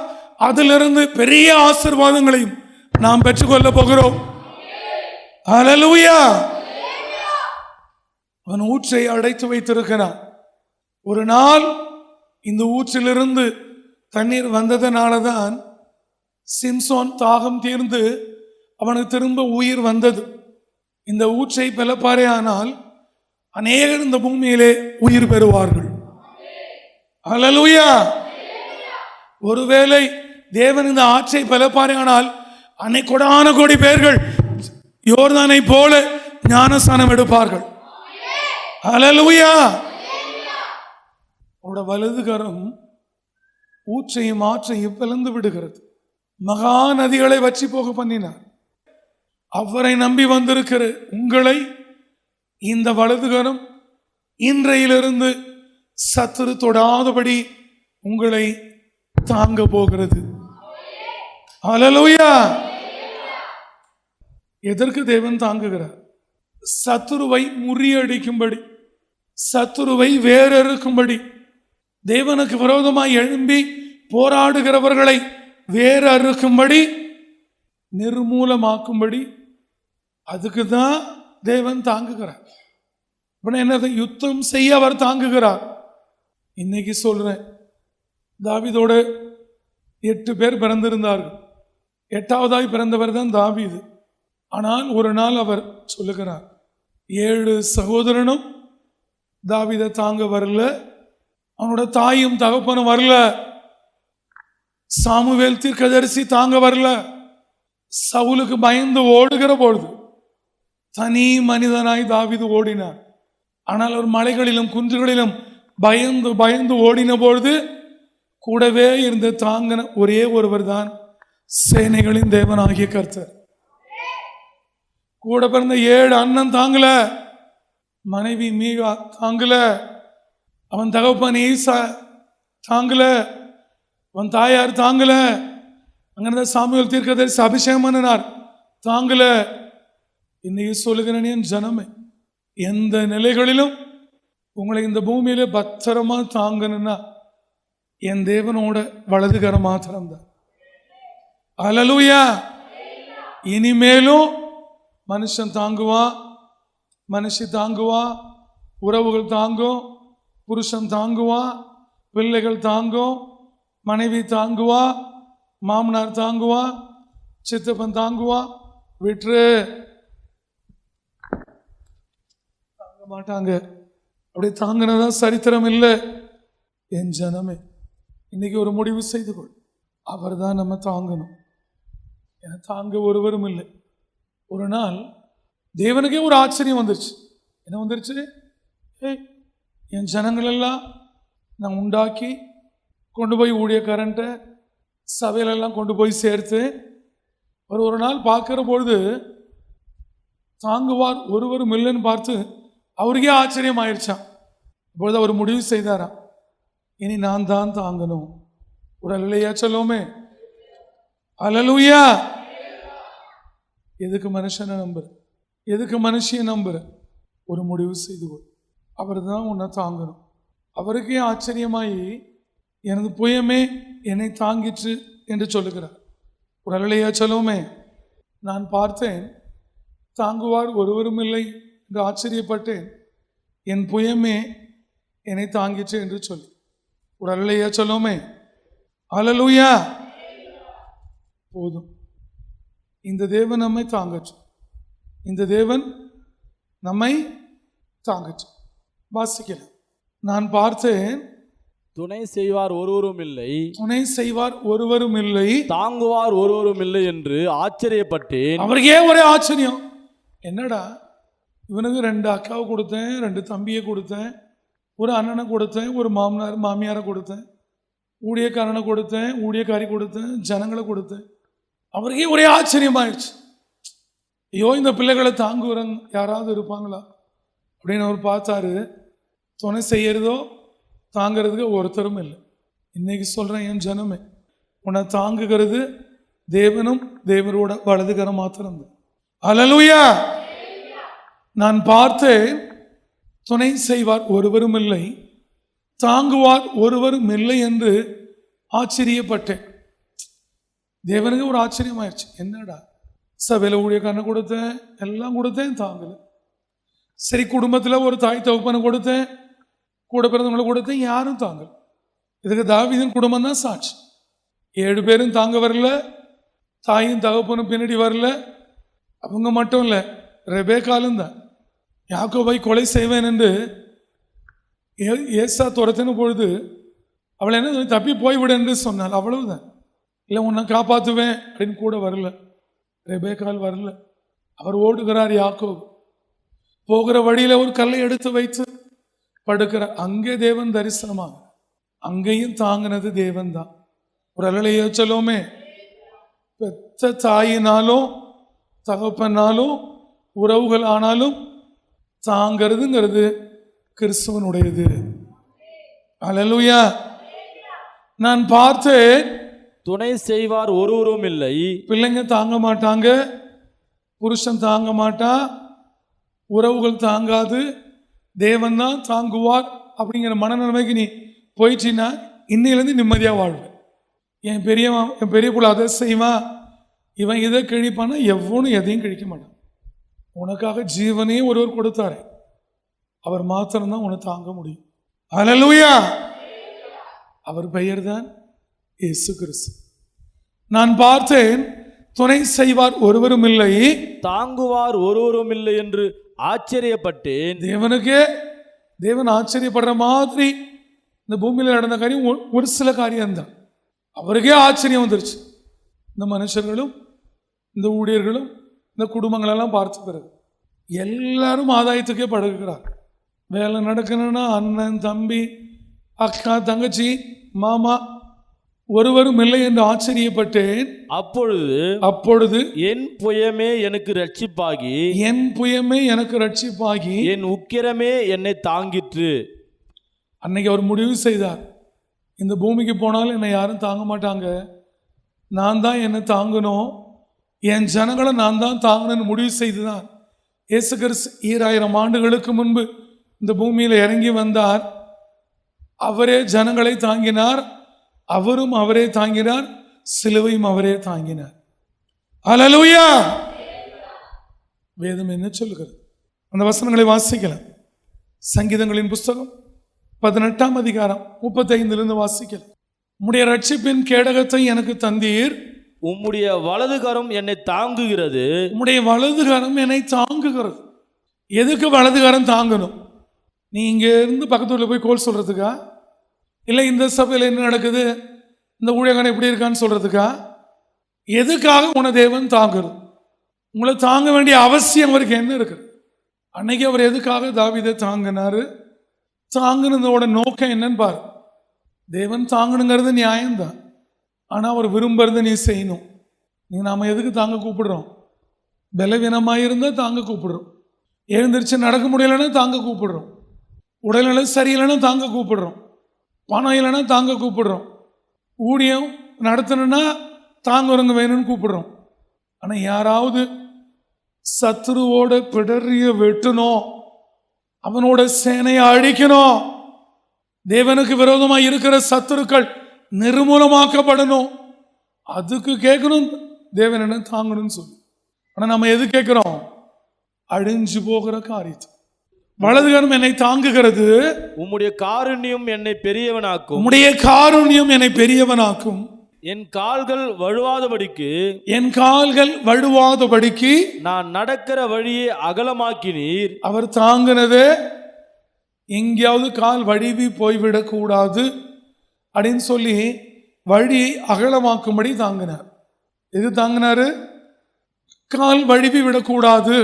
அதிலிருந்து பெரிய ஆசீர்வாதங்களையும் நாம் பெற்றுக்கொள்ள போகிறோம். ஹல்லேலூயா. அவன் ஊற்றை அடைத்து வைத்திருக்கிறான். ஒரு நாள் இந்த ஊற்றிலிருந்து தண்ணீர் வந்ததனாலதான் சிம்சோன் தாகம் தீர்ந்து அவனுக்கு திரும்ப உயிர் வந்தது. இந்த ஊற்றை பிளப்பாரே ஆனால் அநேகர் இந்த பூமியிலே உயிர் பெறுவார்கள். ஹல்லேலூயா. ஒருவேளை தேவன் இந்த ஆற்றை பிளப்பாரே ஆனால் அன்னைக்கொடான கோடி பேர்கள் யோர்தானை போல ஞானஸ்நானம் எடுப்பார்கள். ஹல்லேலூயா. அவருடைய வலதுகரம் ஊற்றையும் ஆற்றையும் பிளந்து விடுகிறது. மகா நதிகளை வற்றி போக பண்ணினார். அவரை நம்பி வந்திருக்கிற உங்களை இந்த வலதுகரம் இன்றையிலிருந்து சத்துரு தொடாதபடி உங்களை தாங்க போகிறது. ஹல்லேலூயா. எதற்கு தேவன் தாங்குகிறார்? சத்துருவை முறியடிக்கும்படி, சத்துருவை வேறறுக்கும்படி, தேவனுக்கு விரோதமாய் எழும்பி போராடுகிறவர்களை வேறறுக்கும்படி, நிர்மூலமாக்கும்படி, அதுக்கு தான் தேவன் தாங்குகிறார். என்னது? யுத்தம் செய்ய அவர் தாங்குகிறார். இன்னைக்கு சொல்றேன், தாவீதோடு 8 பேர் பிறந்திருந்தார்கள். 8ஆவதாய் பிறந்தவர் தான் தாவீது. ஆனால் ஒரு நாள் அவர் சொல்லுகிறார், 7 சகோதரனும் தாவீதை தாங்க வரல, அவனோட தாயும் தகப்பனும் வரல, சாமுவேல் தீர்க்கதரிசி தாங்க வரல. சவுலுக்கு பயந்து ஓடுகிற பொழுது தனி மனிதனாய் தாவீது ஓடினார். ஆனால் அவர் மலைகளிலும் குன்றுகளிலும் பயந்து பயந்து ஓடின பொழுது கூடவே இருந்து தாங்கின ஒரே ஒருவர் தான் சேனைகளின் தேவனாகிய கர்த்தர். கூட பிறந்த 7 அண்ணன் தாங்கல, மனைவி மீகா தாங்கல, அவன் தகப்பன் ஈசா தாங்கல, அவன் தாயார் தாங்கல, அங்கிருந்த சாமுவேல் தீர்க்கதரிசி அபிஷேகம் பண்ணினார் தாங்கல. இன்னைக்கு சொல்லுகிறேன், என் ஜனமே, எந்த நிலைகளிலும் உங்களை இந்த பூமியில பத்திரமா தாங்கணும்னா என் தேவனோட வலதுகர மாத்திரம்தான். அல்லேலூயா. இனிமேலும் மனுஷன் தாங்குவா, மனுஷி தாங்குவா, உறவுகள் தாங்கும், புருஷன் தாங்குவா, பிள்ளைகள் தாங்கும், மனைவி தாங்குவா, மாமனார் தாங்குவா, சித்தப்பன் தாங்குவா. விட்டுரு, தாங்க மாட்டாங்க. அப்படி தாங்கினதா சரித்திரம் இல்லை. என் ஜனமே, இன்னைக்கு ஒரு முடிவு செய்து கொள், அவர் தான் நம்ம தாங்கணும். என தாங்க ஒருவரும் இல்லை. ஒரு நாள் தேவனுக்கே ஒரு ஆச்சரியம் வந்துருச்சு. என்ன வந்துருச்சு? என் ஜனங்களெல்லாம் நான் உண்டாக்கி கொண்டு போய் ஊழியக்காரன்ட்ட சபையிலெல்லாம் கொண்டு போய் சேர்த்து ஒரு நாள் பார்க்கிற பொழுது தாங்குவார் ஒருவரும் இல்லைன்னு பார்த்து அவருக்கே ஆச்சரியம் ஆயிடுச்சான். இப்பொழுது அவர் முடிவு செய்தாராம், இனி நான் தான் தாங்கணும். ஒரு அல்லேலூயா சொல்லுவோமே. அல்லேலூயா. எதுக்கு மனுஷனை நம்புற, எதுக்கு மனுஷியை நம்புற? ஒரு முடிவு செய்து கொள், அவர் தான் உன்னை தாங்கணும். அவருக்கே ஆச்சரியமாயி எனது புயமே என்னை தாங்கிற்று என்று சொல்லுகிறார். ஒரு அல்லேலூயா சொல்லுவோமே. நான் பார்த்தேன், தாங்குவார் ஒருவரும் இல்லை என்று ஆச்சரியப்பட்டேன், என் புயமே என்னை தாங்கிற்று என்று சொல்லி. ஒரு அல்லேலூயா சொல்லுவோமே. அல்லேலூயா. போதும், இந்த தேவன் நம்மை தாங்கச்சு, இந்த தேவன் நம்மை தாங்கச்சு. வாசிக்கலாம். நான் பார்த்தேன், துணை செய்வார் ஒருவரும் இல்லை, துணை செய்வார் ஒருவரும் இல்லை, தாங்குவார் ஒருவரும் இல்லை என்று ஆச்சரியப்பட்டேன். அவருக்கே ஒரே ஆச்சரியம். என்னடா, இவனுக்கு 2 அக்காவை கொடுத்தேன், 2 தம்பியை கொடுத்தேன், ஒரு அண்ணனை கொடுத்தேன், ஒரு மாமனார் மாமியாரை கொடுத்தேன், ஊழியக்காரனை கொடுத்தேன், ஊழியக்காரி கொடுத்தேன், ஜனங்களை கொடுத்தேன். அவருக்கே ஒரே ஆச்சரியமாயிடுச்சு. ஐயோ, இந்த பிள்ளைகளை தாங்குறங்க யாராவது இருப்பாங்களா அப்படின்னு அவர் பார்த்தாரு. துணை செய்யறதோ தாங்கிறதுக்கு ஒருத்தரும் இல்லை. இன்னைக்கு சொல்றேன், என் ஜனமே, உன்னை தாங்குகிறது தேவனும் தேவரோட வலதுகரம் மாத்திரம்தான். அல்லேலூயா. நான் பார்த்தேன், துணை செய்வார் ஒருவரும் இல்லை, தாங்குவார் ஒருவரும் இல்லை என்று ஆச்சரியப்பட்டேன். தேவனுக்கு ஒரு ஆச்சரியமாயிடுச்சு. என்னடா, சபையில் ஊழியக்காரனை கொடுத்தேன், எல்லாம் கொடுத்தேன், தாங்கல. சரி, குடும்பத்தில் ஒரு தாய் தகப்பனை கொடுத்தேன், கூட பிறந்தவங்களை கொடுத்தேன், யாரும் தாங்கல. இதுக்கு தாவீதின் குடும்பம் தான் சாட்சி. 7 பேரும் தாங்க வரல, தாயும் தகப்பனும் பின்னாடி வரல. அவங்க மட்டும் இல்லை, ரெபேக்காலும் தான். யாக்கோபை கொலை செய்வேன் என்று ஏசா துரத்தின பொழுது அவளை என்ன தப்பி போய்விட என்று சொன்னாள். அவ்வளவுதான். இல்லை, உன்னை காப்பாற்றுவேன் அப்படின்னு கூட வரல. ரெபேக்கால் வரல. அவர் ஓடுகிறார். யாக்கோபு போகிற வழியில் ஒரு கல்லை எடுத்து வைத்து படுக்கிறார். அங்கே தேவன் தரிசனமாக, அங்கேயும் தாங்கினது தேவன் தான். ஒரு அல்லேலூயா சொல்லுவோமே. பெத்த தாயினாலும் தகப்பனாலும் உறவுகள் ஆனாலும் தாங்கிறதுங்கிறது கிறிஸ்துவனுடையது. அல்லேலூயா. நான் பார்த்தேன், துணை செய்வார் ஒருவரும் இல்லை. பிள்ளைங்க தாங்க மாட்டாங்க, புருஷன் தாங்க மாட்டா, உறவுகள் தாங்காது, தேவன் தான் தாங்குவார் அப்படிங்கிற மனநிலைமைக்கு நீ போயிடுச்சின்னா இன்னிலேருந்து நிம்மதியாக வாழ்வேன். என் பெரிய புள்ள அதை செய்வான், இவன் இதை கிழிப்பானா, எவனும் எதையும் கிழிக்க மாட்டான். உனக்காக ஜீவனையும் ஒருவர் கொடுத்தாரு, அவர் மாத்திரம்தான் உன்னை தாங்க முடியும். அல்லேலூயா. அவர் பெயர்தான் இயேசு கிறிஸ்து. நான் பார்த்தேன், துணை செய்வார் ஒருவரும் இல்லை, தாங்குவார் ஒருவரும் இல்லை என்று ஆச்சரியப்பட்டேன். தேவன் ஆச்சரியப்படுற மாதிரி இந்த பூமியில் நடந்த காரியம் ஒரு சில காரியம்தான். அவருக்கே ஆச்சரியம் வந்துருச்சு. இந்த மனுஷர்களும் இந்த ஊழியர்களும் இந்த குடும்பங்களெல்லாம் பார்த்த பிறகு எல்லாரும் ஆதாயத்துக்கே பழகுகிறார். வேலை நடக்கணும்னா அண்ணன், தம்பி, அக்கா, தங்கச்சி, மாமா ஒருவரும் இல்லை என்று ஆச்சரியப்பட்டேன். அப்பொழுது என் புயமே எனக்கு ரட்சிப்பாகி, என் உக்கிரமே என்னை தாங்கிற்று. அன்னைக்கு அவர் முடிவு செய்தார், இந்த பூமிக்கு போனாலும் என்னை யாரும் தாங்க மாட்டாங்க, நான் தான் என்னை தாங்கணும், என் ஜனங்களை நான் தான் தாங்கணும்னு முடிவு செய்துதான் இயேசு கிறிஸ்து 2000 ஆண்டுகளுக்கு முன்பு இந்த பூமியில் இறங்கி வந்தார். அவரே ஜனங்களை தாங்கினார், அவரும் அவரே தாங்கினார், சிலுவையும் அவரே தாங்கினார். அல்லேலூயா. வேதம் என்ன சொல்லுகிறது? அந்த வசனங்களை வாசிக்கலாம். சங்கீதங்களின் புஸ்தகம் 18ஆம் அதிகாரம் 35 வாசிக்கலாம். உம்முடைய ரட்சிப்பின் கேடகத்தை எனக்கு தந்தீர், உம்முடைய வலது கரம் என்னை தாங்குகிறது. உம்முடைய வலது கரம் என்னை தாங்குகிறது. எதுக்கு வலது கரம் தாங்கணும்? நீ இங்க இருந்து பக்கத்துல போய் கோல் சொல்றதுக்கா? இல்லை இந்த சபையில் என்ன நடக்குது, இந்த ஊழியக்காரன் எப்படி இருக்கான்னு சொல்றதுக்கா? எதுக்காக உன தேவன் தாங்குறது? உங்களை தாங்க வேண்டிய அவசியம் அவருக்கு என்ன இருக்கு? அன்னைக்கு அவர் எதுக்காக தாவீதை தாங்கினாரு? தாங்குனதோட நோக்கம் என்னன்னு பாரு. தேவன் தாங்கணுங்கிறது நியாயம்தான், ஆனால் அவர் விரும்புறது நீ செய்யணும். நாம எதுக்கு தாங்க கூப்பிடுறோம்? பலவீனமாக இருந்தால் தாங்க கூப்பிடுறோம், எழுந்திரிச்சு நடக்க முடியலைன்னா தாங்க கூப்பிடுறோம், உடல்நிலை சரியில்லைன்னா தாங்க கூப்பிடுறோம், பணம் இல்லைன்னா தாங்க கூப்பிடுறோம், ஊழியம் நடத்தணும்னா தாங்குறவங்க வேணும்னு கூப்பிடுறோம். ஆனால் யாராவது சத்துருவோட பிடரிய வெட்டணும், அவனோட சேனையை அழிக்கணும், தேவனுக்கு விரோதமாக இருக்கிற சத்துருக்கள் நிர்மூலமாக்கப்படணும், அதுக்கு கேட்கணும் தேவன் என்ன தாங்கணும்னு சொல்லி. ஆனால் நம்ம எது கேட்கிறோம்? அழிஞ்சு போகிற காரியத்தை. வலதுகரம் என்னை தாங்குகிறது, உம்முடைய காருண்யம் என்னை பெரியவனாக்கும், உம்முடைய காருண்யம் என்னை பெரியவனாக்கும், என் கால்கள் வழுவாதபடிக்கு நான் நடக்கிற வழியை அகலமாக்கினீர். அவர் தாங்கினது எங்கேயாவது கால் வடிவி போய்விடக்கூடாது அப்படின்னு சொல்லி வழியை அகலமாக்கும்படி தாங்கினார். எது தாங்கினாரு? கால் வழுவி விடக்கூடாது,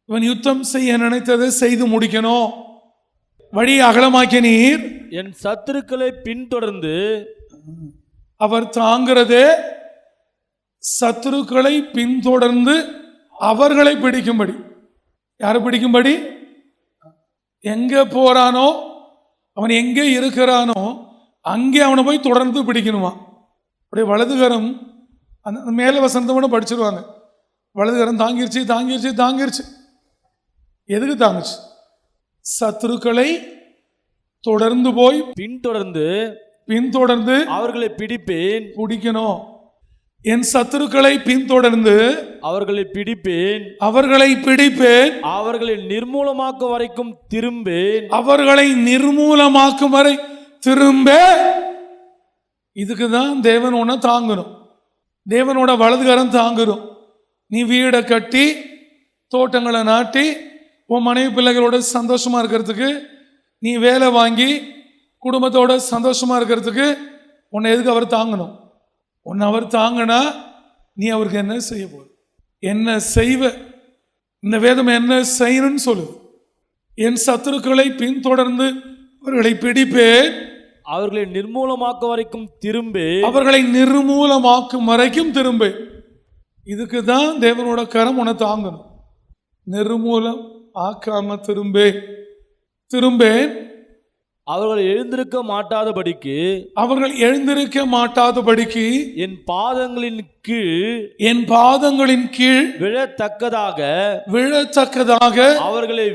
இவன் யுத்தம் செய்ய நினைத்ததை செய்து முடிக்கணும், வழியை அகலமாக்கினீர். என் சத்துருக்களை பின்தொடர்ந்து, அவர் தாங்கிறதே சத்துருக்களை பின்தொடர்ந்து அவர்களை பிடிக்கும்படி. யாரை பிடிக்கும்படி? எங்க போறானோ, அவன் எங்கே இருக்கிறானோ அங்கே அவனை போய் தொடர்ந்து பிடிக்கணுமா. அப்படியே வலதுகரம், அந்த மேல வசந்தோட படிச்சிருவாங்க, வலதுகரம் தாங்கிருச்சு தாங்கிருச்சு தாங்கிருச்சு. எதுக்கு தாங்குச்சு? சத்துருக்களை தொடர்ந்து போய் பின்தொடர்ந்து அவர்களை பிடிக்கணும். என் சத்துருக்களை பின்தொடர்ந்து அவர்களை பிடிப்பேன், அவர்களை நிர்மூலமாக்கும் வரை திரும்ப. இதுக்கு தான் தேவன் உன்னை தாங்கணும், தேவனோட வலதுகரம் தாங்கணும். நீ வீடை கட்டி தோட்டங்களை நாட்டி உன் மனைவி பிள்ளைகளோட சந்தோஷமா இருக்கிறதுக்கு, நீ வேலை வாங்கி குடும்பத்தோட சந்தோஷமா இருக்கிறதுக்கு உன்னை எதுக்கு அவர் தாங்கணும்? உன்னை அவர் தாங்கினா நீ அவருக்கு என்ன செய்ய போற? என்ன செய்வ? இந்த வேதம் என்ன செய்யணும்னு சொல்லு. என் சத்துருக்களை பின்தொடர்ந்து அவர்களை பிடிப்பேன், அவர்களை நிர்மூலமாக்கும் வரைக்கும் திரும்ப. இதுக்கு தான் தேவனோட கரம் உன்னை தாங்கணும். நிர்மூலம் ஆக்காம திரும்பேன். அவர்கள் எழுந்திருக்க மாட்டாதபடிக்கு என் பாதங்களின் கீழ் விழத்தக்கதாக அவர்களை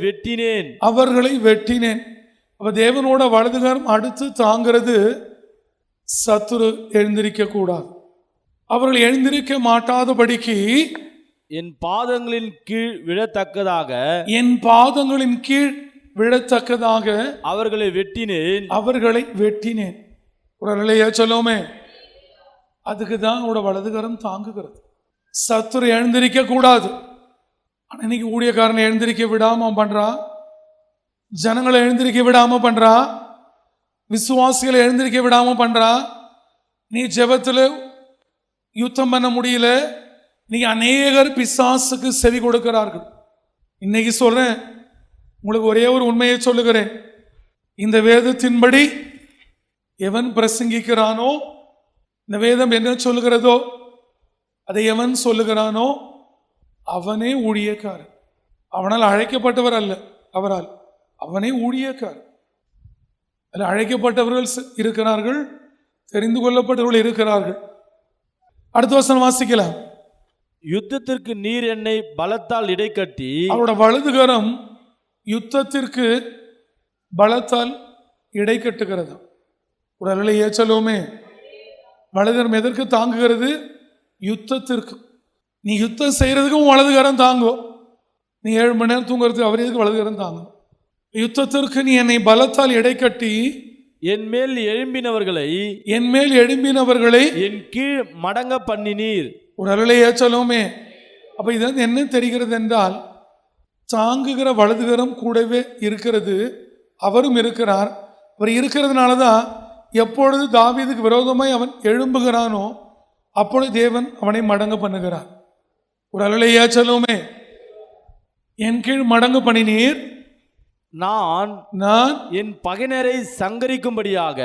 வெட்டினேன். அப்ப தேவனோட வலதுகரம் அடுத்து தாங்கிறது சத்துரு எழுந்திருக்க கூடாது. அவர்கள் எழுந்திருக்க மாட்டாதபடிக்கு என் பாதங்களின் கீழ் விழத்தக்கதாக அவர்களை வெட்டினேன். ஒரு அலையா சொல்லுவோமே. அதுக்கு தான் அவரோட வலதுகரம் தாங்குகிறது. சத்துரு எழுந்திருக்க கூடாது. ஆனால் இன்னைக்கு ஊழியக்காரனை எழுந்திருக்க விடாம பண்றான், ஜனங்களை எழுந்திருக்க விடாம பண்றான், விசுவாசிகளை எழுந்திருக்க விடாம பண்றான். நீ ஜெபத்துல யுத்தம் பண்ண முடியல. நீங்க அநேகர் பிசாசுக்கு செவி கொடுக்கிறார்கள். இன்னைக்கு சொல்றேன், உங்களுக்கு ஒரே ஒரு உண்மையை சொல்லுகிறேன். இந்த வேதத்தின்படி எவன் பிரசங்கிக்கிறானோ, இந்த வேதம் என்ன சொல்லுகிறதோ அதை எவன் சொல்லுகிறானோ அவனே ஊழியக்காரன். அவனால் அழைக்கப்பட்டவர் அல்ல, அவரால் அவனே ஊழியக்காரன். அதில் அழைக்கப்பட்டவர்கள் இருக்கிறார்கள், தெரிந்து கொள்ளப்பட்டவர்கள் இருக்கிறார்கள். அடுத்த வசனம் வாசிக்கலாம். யுத்தத்திற்கு நீர் என்னை பலத்தால் இடைக்கட்டி. அவரோட வலதுகரம் யுத்தத்திற்கு பலத்தால் இடை கட்டுகிறது. ஒரு அலையை சொல்லுவோமே. வலதுகரம் எதற்கு தாங்குகிறது? யுத்தத்திற்கு. நீ யுத்தம் செய்யறதுக்கும் வலதுகரம் தாங்கும். நீ 7 மணி நேரம் தூங்குறதுக்கு அவர் எதுக்கு வலதுகரம் தாங்கும்? யுத்தத்திற்கு நீ என்னை பலத்தால் இடை கட்டி என் மேல் எழும்பினவர்களை என் கீழ் மடங்க பண்ணினீர். ஒரு அலையை சொல்லுவோமே. அப்ப இது என்ன தெரிகிறது என்றால், தாங்குகிற வலதுகரம் கூடவே இருக்கிறது, அவரும் இருக்கிறார். அவர் இருக்கிறதுனால தான் எப்பொழுது தாவீதுக்கு விரோதமாய் அவன் எழும்புகிறானோ அப்பொழுது தேவன் அவனை மடங்கு பண்ணுகிறார். ஒரு அலையா சொல்லுவோமே. என் கீழ் மடங்கு பண்ணினீர். நான் என் பகைஞரை சங்கரிக்கும்படியாக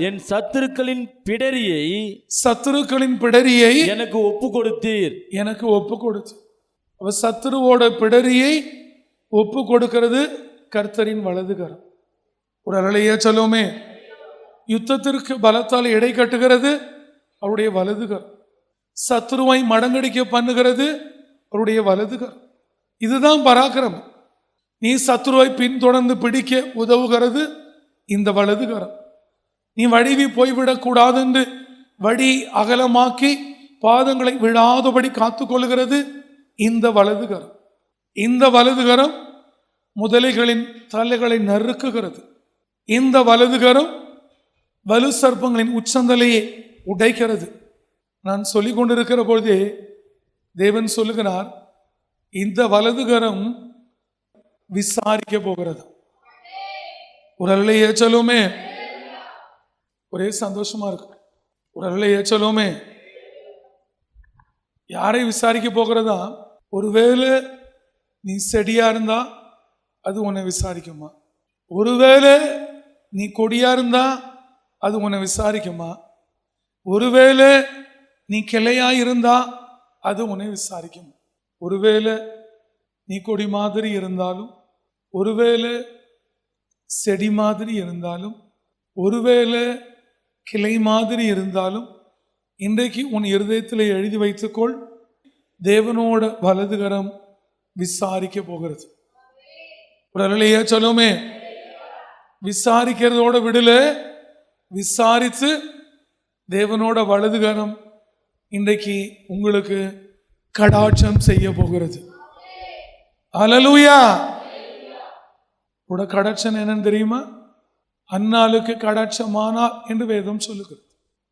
என் சத்துருக்களின் பிடரியை எனக்கு ஒப்பு கொடுத்தீர். அவர் சத்துருவோட பிடரியை ஒப்பு கொடுக்கிறது கர்த்தரின் வலதுகரம். ஒரு அலையா சொல்லுவோமே. யுத்தத்திற்கு பலத்தால் எடை கட்டுகிறது அவருடைய வலதுகரம். சத்துருவை மடங்கடிக்க பண்ணுகிறது அவருடைய வலதுகரம். இதுதான் பராக்கிரமம். நீ சத்துருவை பின்தொடர்ந்து பிடிக்க உதவுகிறது இந்த வலதுகரம். நீ வடிவி போய்விடக் கூடாது என்று வடி அகலமாக்கி பாதங்களை விழாதபடி காத்துக்கொள்கிறது இந்த வலதுகரம். இந்த வலதுகரம் முதலைகளின் தலைகளை நறுக்குகிறது. இந்த வலதுகரம் வலு சர்ப்பங்களின் உச்சந்தலையை உடைக்கிறது. நான் சொல்லிக் கொண்டிருக்கிற பொழுதே தேவன் சொல்லுகிறார், இந்த வலதுகரம் விசாரிக்க போகிறது. ஒரு அலையை சொல்லுமே. ஒரே சந்தோஷமா இருக்கு. ஒரு அலையை சொல்லுமே. யாரை விசாரிக்க போகிறதா? ஒருவேளை நீ செடியா இருந்தா அது உன்னை விசாரிக்குமா? ஒருவேளை நீ கொடியா இருந்தா அது உன்னை விசாரிக்குமா? ஒருவேளை நீ கிளையா இருந்தா அது உன்னை விசாரிக்குமா? ஒருவேளை நீ கொடி மாதிரி இருந்தாலும், ஒருவேளை செடி மாதிரி இருந்தாலும், ஒருவேளை கிளை மாதிரி இருந்தாலும், இன்றைக்கு உன் இருதயத்தில் எழுதி வைத்துக்கொள், தேவனோட வலதுகரம் விசாரிக்க போகிறது. ஒரு அலையா சொல்லுமே. விசாரிக்கிறதோட விடல, விசாரித்து தேவனோட வலதுகரம் இன்றைக்கு உங்களுக்கு கடாட்சம் செய்ய போகிறது. அல்லேலூயா. உட கடாட்சம் என்னன்னு தெரியுமா? அன்னாளுக்கு கடாட்சமானார் என்று வேதம் சொல்லுகிறது.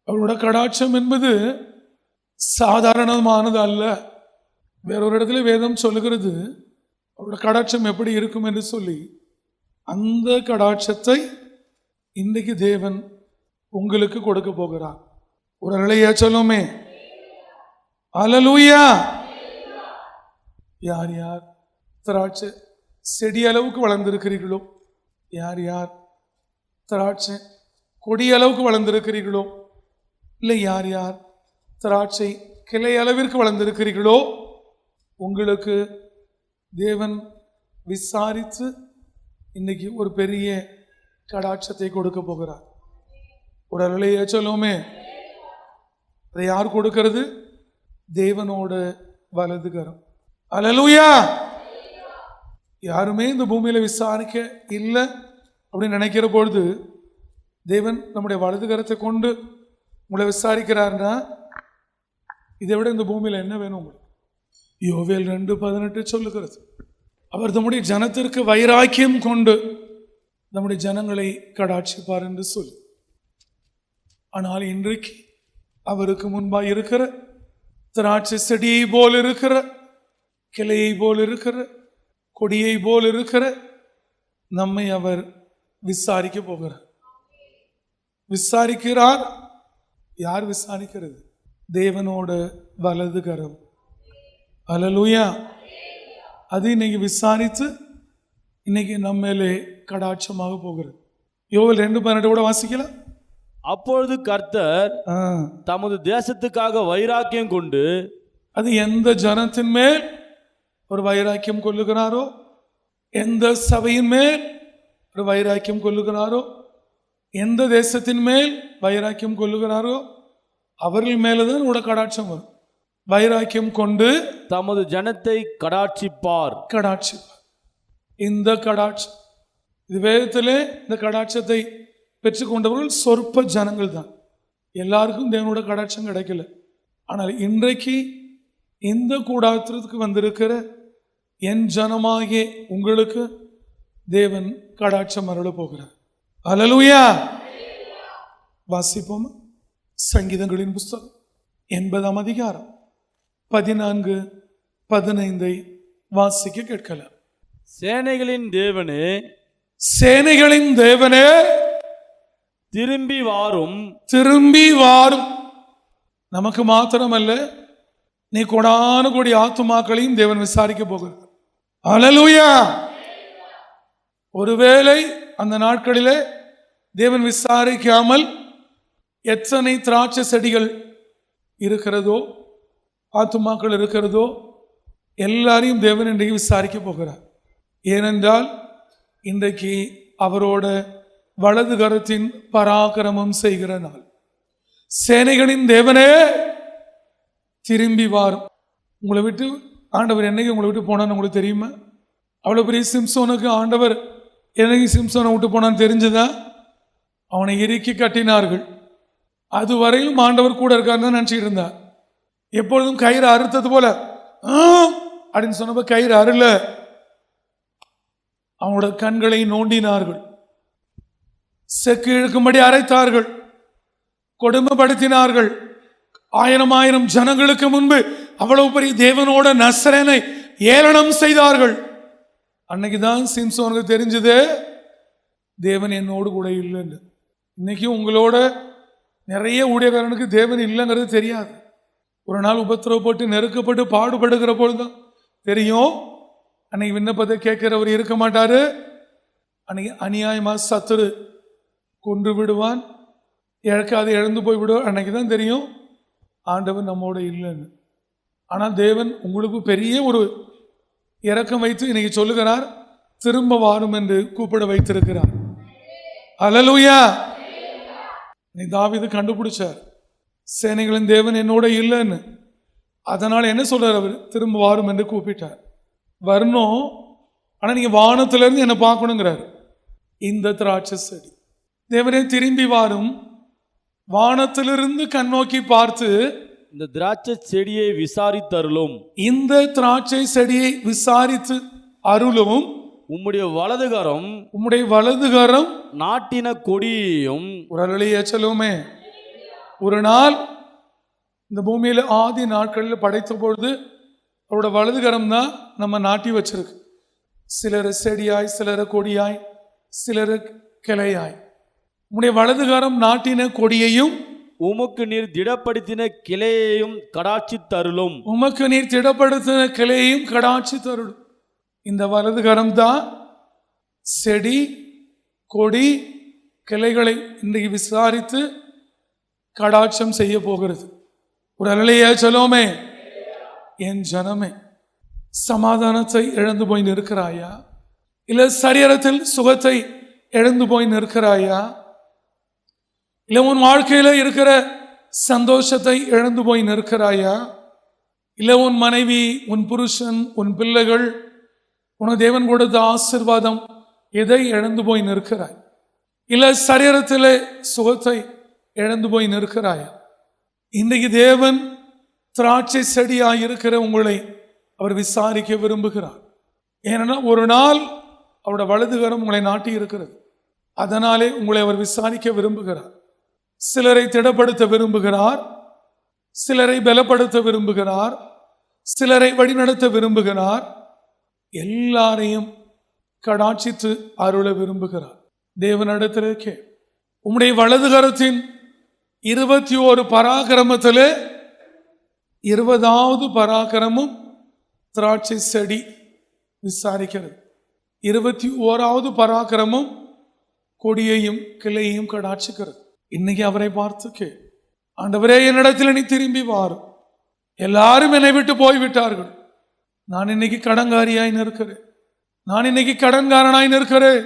அவளோட கடாட்சம் என்பது சாதாரணமானது அல்ல. வேறொரு இடத்துல வேதம் சொல்லுகிறது அவரோட கடாட்சம் எப்படி இருக்கும் என்று சொல்லி, அந்த கடாட்சத்தை இன்றைக்கு தேவன் உங்களுக்கு கொடுக்க போகிறார். ஒரு அலையா சொல்லுமே. அல்லேலூயா. யார் யார் திராட்சை செடி அளவுக்கு வளர்ந்திருக்கிறீர்களோ, யார் யார் திராட்சை கொடி அளவுக்கு வளர்ந்திருக்கிறீர்களோ, இல்லை யார் யார் திராட்சை கிளை அளவிற்கு வளர்ந்திருக்கிறீர்களோ, உங்களுக்கு தேவன் விசாரித்து இன்னைக்கு ஒரு பெரிய கடாட்சத்தை கொடுக்க போகிறார். ஒரு அலையை சொல்லுமே. அதை யார் கொடுக்கிறது? தேவனோட வலதுகரம். அல்லேலூயா. யாருமே இந்த பூமியில விசாரிக்க இல்லை அப்படின்னு நினைக்கிற பொழுது தேவன் நம்முடைய வலதுகரத்தை கொண்டு உங்களை விசாரிக்கிறார்னா இதை விட இந்த பூமியில என்ன வேணும் உங்களுக்கு? யோவேல் 2:18 சொல்லுகிறது, அவர் தம்முடைய ஜனத்திற்கு வைராக்கியம் கொண்டு நம்முடைய ஜனங்களை கடாட்சிப்பார் என்று சொல்லி. ஆனால் இன்றைக்கு அவருக்கு முன்பாக இருக்கிற திராட்சை செடியை போல் இருக்கிற, கிளையை போல் இருக்கிற, கொடியை போல் இருக்கிற நம்மை அவர் விசாரிக்க போகிறார். விசாரிக்கிறார். யார் விசாரிக்கிறது? தேவனோட வலது கரம். அல்லேலூயா. அது இன்னைக்கு விசாரித்து இன்னைக்கு நம்ம மேலே கடாட்சமாக போகிறது. யோவேல் 2:18 கூட வாசிக்கலாம். அப்பொழுது கர்த்தர் தமது தேசத்துக்காக வைராக்கியம் கொண்டு, அது எந்த ஜனத்தின் மேல் ஒரு வைராக்கியம் கொள்ளுகிறாரோ, எந்த சபையின் மேல் ஒரு வைராக்கியம் கொள்ளுகிறாரோ, எந்த தேசத்தின் மேல் வைராக்கியம் கொள்ளுகிறாரோ அவர்கள் மேலதான் உட கடாட்சம் வரும். வைராக்கியம் கொண்டு தமது ஜனத்தை கடாட்சிப்பார். கடாட்சிப்பார். இந்த கடாட்சம், இது வேதத்திலே இந்த கடாட்சத்தை பெற்றுக்கொண்டவர்கள் சொற்ப ஜனங்கள் தான். எல்லாருக்கும் தேவனோட கடாட்சம் கிடைக்கல. ஆனால் இன்றைக்கு இந்த கூடாரத்திற்கு வந்திருக்கிற என் ஜனமாகிய உங்களுக்கு தேவன் கடாட்சம் அருள போகிறார். அல்லேலூயா. வாசிப்போம். சங்கீதங்களின் புஸ்தகம் 80ஆம் அதிகாரம் 14, 15 வாசிக்க கேட்கலாம். சேனைகளின் தேவனே, சேனைகளின் தேவனே, திரும்பி வாரும். திரும்பி வாரும். நமக்கு மாத்திரமல்ல, நீ கொடான கொடி ஆத்துமாக்களையும் தேவன் விசாரிக்க போகிறார். அல்லேலூயா. ஒருவேளை அந்த நாட்களிலே தேவன் விசாரிக்காமல் எத்தனை திராட்சை செடிகள் இருக்கிறதோ, ஆத்துமாக்கள் இருக்கிறதோ, எல்லாரையும் தேவன் இன்றைக்கு விசாரிக்க போகிறார். ஏனென்றால் இன்றைக்கு அவரோட வலது கரத்தின் பராக்கிரமம் செய்கிற நாள். சேனைகளின் தேவனே, திரும்பி வாரும். உங்களை விட்டு ஆண்டவர் என்னைக்கு உங்களை விட்டு போனான்னு உங்களுக்கு தெரியுமா? அவ்வளோ பெரிய சிம்சோனுக்கு ஆண்டவர் என்னைக்கு சிம்சோனை விட்டு போனான்னு தெரிஞ்சதா? அவனை இறுக்கி கட்டினார்கள். அதுவரையிலும் ஆண்டவர் கூட இருக்காருன்னு நினச்சிக்கிட்டு இருந்தார். எப்பொழுதும் கயிறு அறுத்தது போல அப்படின்னு சொன்னப்ப கயிறு அருள அவனோட கண்களை நோண்டினார்கள், செக்கு இழுக்கும்படி அரைத்தார்கள், கொடுமைப்படுத்தினார்கள். 1000 ஜனங்களுக்கு முன்பு அவ்வளவு பெரிய தேவனோட நசரேனை ஏளனம் செய்தார்கள். அன்னைக்குதான் சிம்சோனுக்கு தெரிஞ்சது தேவன் என்னோடு கூட இல்லைன்னு. இன்னைக்கு உங்களோட நிறைய ஊழியக்காரனுக்கு தேவன் இல்லைங்கிறது தெரியாது. ஒரு நாள் உபத்திரவப்பட்டு நெருக்கப்பட்டு பாடுபடுகிற பொழுதுதான் தெரியும். அன்னைக்கு விண்ணப்பத்தை கேட்கிறவர் இருக்க மாட்டாரு. அன்னைக்கு அநியாயமா சத்துரு கொன்று விடுவான், இழக்காது இழந்து போய் விடுவார். அன்னைக்கு தான் தெரியும் ஆண்டவர் நம்மோட இல்லைன்னு. ஆனால் தேவன் உங்களுக்கு பெரிய ஒரு இரக்கம் வைத்து இன்னைக்கு சொல்லுகிறார், திரும்ப வாரும் என்று கூப்பிட வைத்திருக்கிறார். அல்லேலூயா. நீ தாவீது கண்டுபிடிச்சார், சேனைகளின் தேவன் என்னோட இல்லைன்னு. அதனால என்ன சொல்றார் அவர்? திரும்ப வாரும் என்று கூப்பிட்டார். வரணும், ஆனால் நீங்க வானத்திலிருந்து என்னை பார்க்கணுங்கிறார். இந்த திராட்சை செடி தேவனே திரும்பி வாரும். வானத்திலிருந்து கண்ணோக்கி பார்த்து இந்த திராட்சை செடியை விசாரித்தருளும். இந்த திராட்சை செடியை விசாரித்து அருளும். உம்முடைய வலதுகரம், உம்முடைய வலதுகரம் நாட்டின கொடியையும். உடலிலேயே சொல்லுமே. ஒரு நாள் இந்த பூமியில ஆதி நாட்களில் படைத்த பொழுது அவரோட வலதுகரம் தான் நம்ம நாட்டி வச்சிருக்கு. சிலர் செடியாய், சிலர் கொடியாய், சிலர் கிளையாய். உம்முடைய வலதுகரம் நாட்டின கொடியையும் உமக்கு நீர் திடப்படுத்தின கிளையையும் கடாட்சி தருளும். உமக்கு நீர் திடப்படுத்தின கிளையையும் கடாட்சி தருளும். இந்த வலதுகரம் தான் செடி, கொடி, கிளைகளை இன்றைக்கு விசாரித்து கடாட்சம் செய்ய போகிறது. ஒரு அலையா சொல்லுமே, என் ஜனமே, சமாதானத்தை இழந்து போய் நிற்கிறாயா? இல்ல சரீரத்தில் சுகத்தை இழந்து போய் நிற்கிறாயா? இல்ல உன் வாழ்க்கையில இருக்கிற சந்தோஷத்தை இழந்து போய் நிற்கிறாயா? இல்ல உன் மனைவி, உன் புருஷன், உன் பிள்ளைகள், உனக்கு தேவன் கொடுத்த ஆசீர்வாதம், எதை இழந்து போய் நிற்கிறாய்? இல்ல சரீரத்திலே சுகத்தை இழந்து போய் நிற்கிறாயா? இன்றைக்கு தேவன் திராட்சை செடியாய் இருக்கிற உங்களை அவர் விசாரிக்க விரும்புகிறார். ஏனென்றால் ஒரு நாள் அவருடைய வலதுகரம் உங்களை நாட்டி இருக்கிறது. அதனாலே உங்களை அவர் விசாரிக்க விரும்புகிறார். சிலரை திடப்படுத்த விரும்புகிறார், சிலரை பலப்படுத்த விரும்புகிறார், சிலரை வழிநடத்த விரும்புகிறார், எல்லாரையும் கடாட்சித்து அருள விரும்புகிறார். தேவனிடத்திலே உம்முடைய வலது கரத்தின் 21 பராக்கிரமத்திலே 20வது பராக்கிரமும் திராட்சை செடி விசாரிக்கிறது. 21வது பராக்கிரமும் கொடியையும் கிளையையும் கடாட்சிக்கிறது. இன்னைக்கு அவரை பார்த்து ஆண்டவரே, என்னிடத்தில் நீ திரும்பி வாரும். எல்லாரும் என்னை விட்டு போய்விட்டார்கள். நான் இன்னைக்கு கடன்காரியாய் நிற்கிறேன். நான் இன்னைக்கு கடன்காரனாய் நிற்கிறேன்.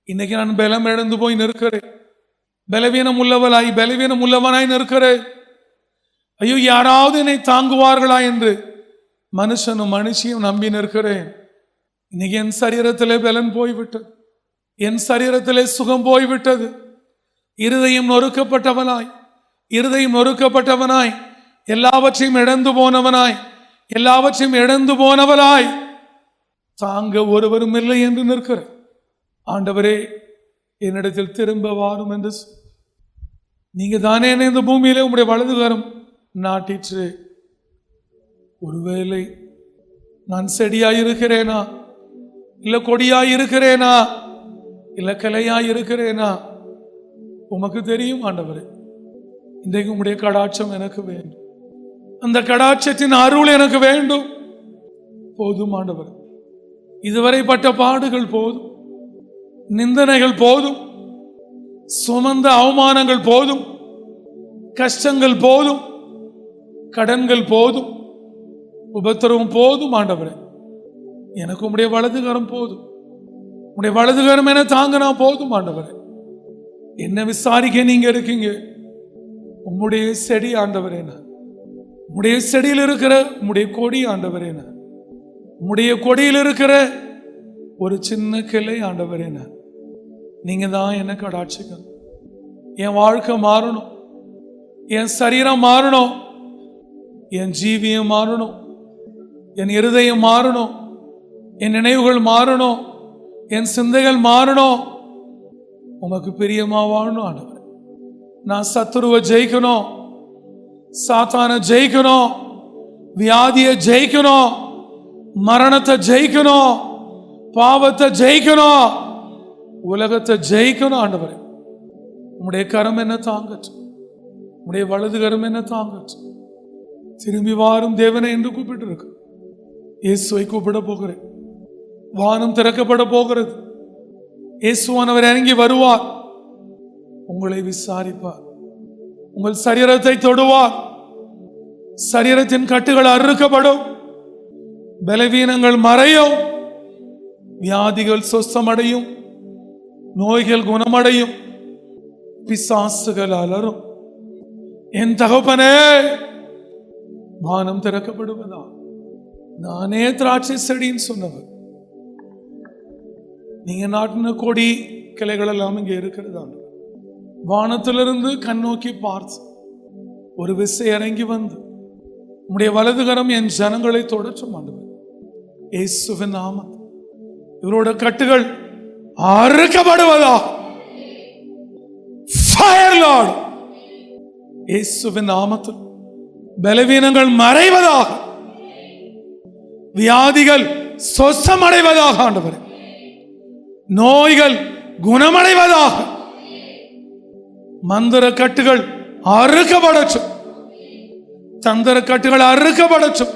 இன்னைக்கு நான் பலம் இழந்து போய் நிற்கிறேன். பலவீனம் உள்ளவனாய் நிற்கிறேன். ஐயோ, யாராவது என்னை தாங்குவார்களா என்று மனுஷனும் மனுஷியும் நம்பி நிற்கிறேன். இன்னைக்கு என் சரீரத்திலே பலன் போய்விட்டது, என் சரீரத்திலே சுகம் போய்விட்டது. இருதயம் நொறுக்கப்பட்டவனாய் எல்லாவற்றையும் இழந்து போனவனாய் தாங்க ஒருவரும் இல்லை என்று நிற்கிறேன். ஆண்டவரே, என்னிடத்தில் திரும்ப வாரும் என்று நீங்க தானே என்ன இந்த பூமியிலே உங்களுடைய வலதுகரம் நாட்டிற்று. ஒருவேளை நான் செடியாய் இருக்கிறேனா, இல்ல கொடியாய் இருக்கிறேனா, இல்ல கிளையாய் இருக்கிறேனா, உமக்கு தெரியும் ஆண்டவரே. இன்றைக்கு உங்களுடைய கடாட்சம் எனக்கு வேண்டும். அந்த கடாட்சத்தின் அருள் எனக்கு வேண்டும். போதும் ஆண்டவரே, இதுவரை பட்ட பாடுகள் போதும், நிந்தனைகள் போதும், சுமந்த அவமானங்கள் போதும், கஷ்டங்கள் போதும், கடன்கள் போதும், உபத்திரவம் போதும். ஆண்டவரே, எனக்கு உம்முடைய வலதுகரம் போதும். உம்முடைய வலதுகரம் என தாங்கினா போதும். ஆண்டவரே, என்ன விசாரிக்க நீங்க இருக்கீங்க. உம்முடைய செடி ஆண்டவரே, நான் உம்முடைய செடியில் இருக்கிற உம்முடைய கொடி ஆண்டவரே, நான் உம்முடைய கொடியில் இருக்கிற ஒரு சின்ன கிளை ஆண்டவரே, நான் நீங்க தான் என்ன கடாட்சிக்கணும். என் வாழ்க்கை மாறணும், என் சரீரம் மாறணும், என் ஜீவியம் மாறணும், என் இருதயம் மாறணும், என் நினைவுகள் மாறணும், என் சிந்தைகள் மாறணும். உமக்கு பிரியமா வாழணும் ஆண்டவரே. நான் சத்துருவை ஜெயிக்கணும், சாத்தான ஜெயிக்கணும், வியாதியை ஜெயிக்கணும், மரணத்தை ஜெயிக்கணும், பாவத்தை ஜெயிக்கணும், உலகத்தை ஜெயிக்கணும். ஆண்டவரே, உம்முடைய கரம் என்ன தாங்கச்சு, உம்முடைய வலது கரம் என்ன தாங்கச்சு. திரும்பி வாரும் தேவனை என்று கூப்பிட்டு இருக்கு. இயேசுவை கூப்பிட போகிறேன். வானம் திறக்கப்பட போகிறது. இயேசுவானவர் இறங்கி வருவார், உங்களை விசாரிப்பார், உங்கள் சரீரத்தை தொடுவார். சரீரத்தின் கட்டுகள் அறுக்கப்படும், பலவீனங்கள் மறையும், வியாதிகள் சொஸ்தமடையும், நோய்கள் குணமடையும், பிசாசுகள் அலரும். என் தகப்பனே, வானம் திறக்கப்படுவதா. நானே திராட்சை செடின்னு சொன்னவர். நீங்க நாட்டின கொடி கிளைகள் எல்லாம் இங்க இருக்கிறதா. வானத்திலிருந்து கண்ணோக்கி பார்த்து ஒரு விசை இறங்கி வந்து உம்முடைய வலதுகரம் என் ஜனங்களை தொடச்சும் ஆண்டவர். இயேசுவின் நாமத்தில் இவரோட கட்டுகள் அறுக்கப்படுவதா. ஃபயர் லார்ட், இயேசுவின் நாமத்தில் பலவீனங்கள் மறைவதாக, வியாதிகள் சொஸ்தமடைவதாக ஆண்டவர், நோய்கள் குணமடைவதாக, மந்திர கட்டுகள் அறுக்கப்படச்சும், தந்திர கட்டுகள் அறுக்கப்படச்சும்,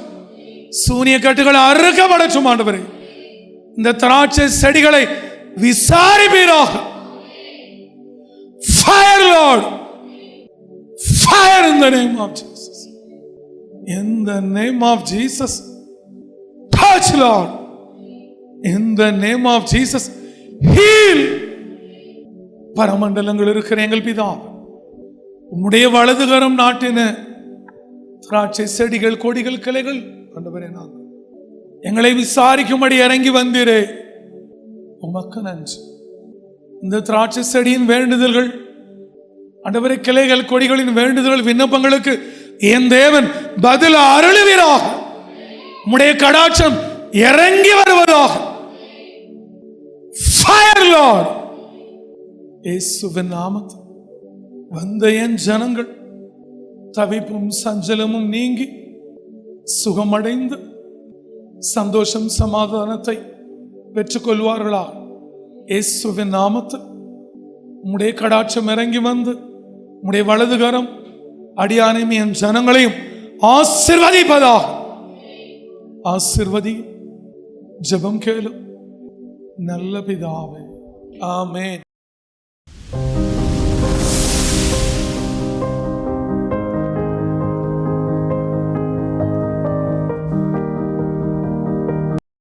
சூனிய கட்டுகள் அறுக்கப்படச்சும். ஆண்டவரே, இந்த திராட்சை செடிகளை விசாரிப்பீராக. Fire Lord, fire in the name of Jesus, in the name of Jesus. Touch Lord, in the name of Jesus. Heal. பரமண்டலங்கள் இருக்கிற எங்கள் பிதா, உம்முடைய வலதுகரம் நாட்டின திராட்சை செடிகள், கொடிகள், கிளைகள் ஆண்டவரே, நாங்கள் எங்களை விசாரிக்கும்படி இறங்கி வந்தீரே, உமக்கு நன்றி. இந்த திராட்சை செடியின் வேண்டுதல்கள் ஆண்டவரே, கிளைகள் கொடிகளின் வேண்டுதல்கள் விண்ணப்பங்களுக்கு என் தேவன் பதில் அருளுவீராக. உம்முடைய கடாட்சம் இறங்கி வருவதாக. Fire Lord, இயேசுவின் நாமத்தில் வந்த என் ஜனங்கள் தவிப்பும் சஞ்சலமும் நீங்கி சுகமடைந்து சந்தோஷம் சமாதானத்தை பெற்றுக்கொள்வார்களா? இயேசுவின் நாமத்தில் உம்முடைய கடாட்சம் இறங்கி வந்து உம்முடைய வலதுகரம் அடியானையும் என் ஜனங்களையும் ஆசீர்வதிப்பதாக. ஆசீர்வதி. ஜெபம் கேளு நல்ல பிதாவே. ஆமென்.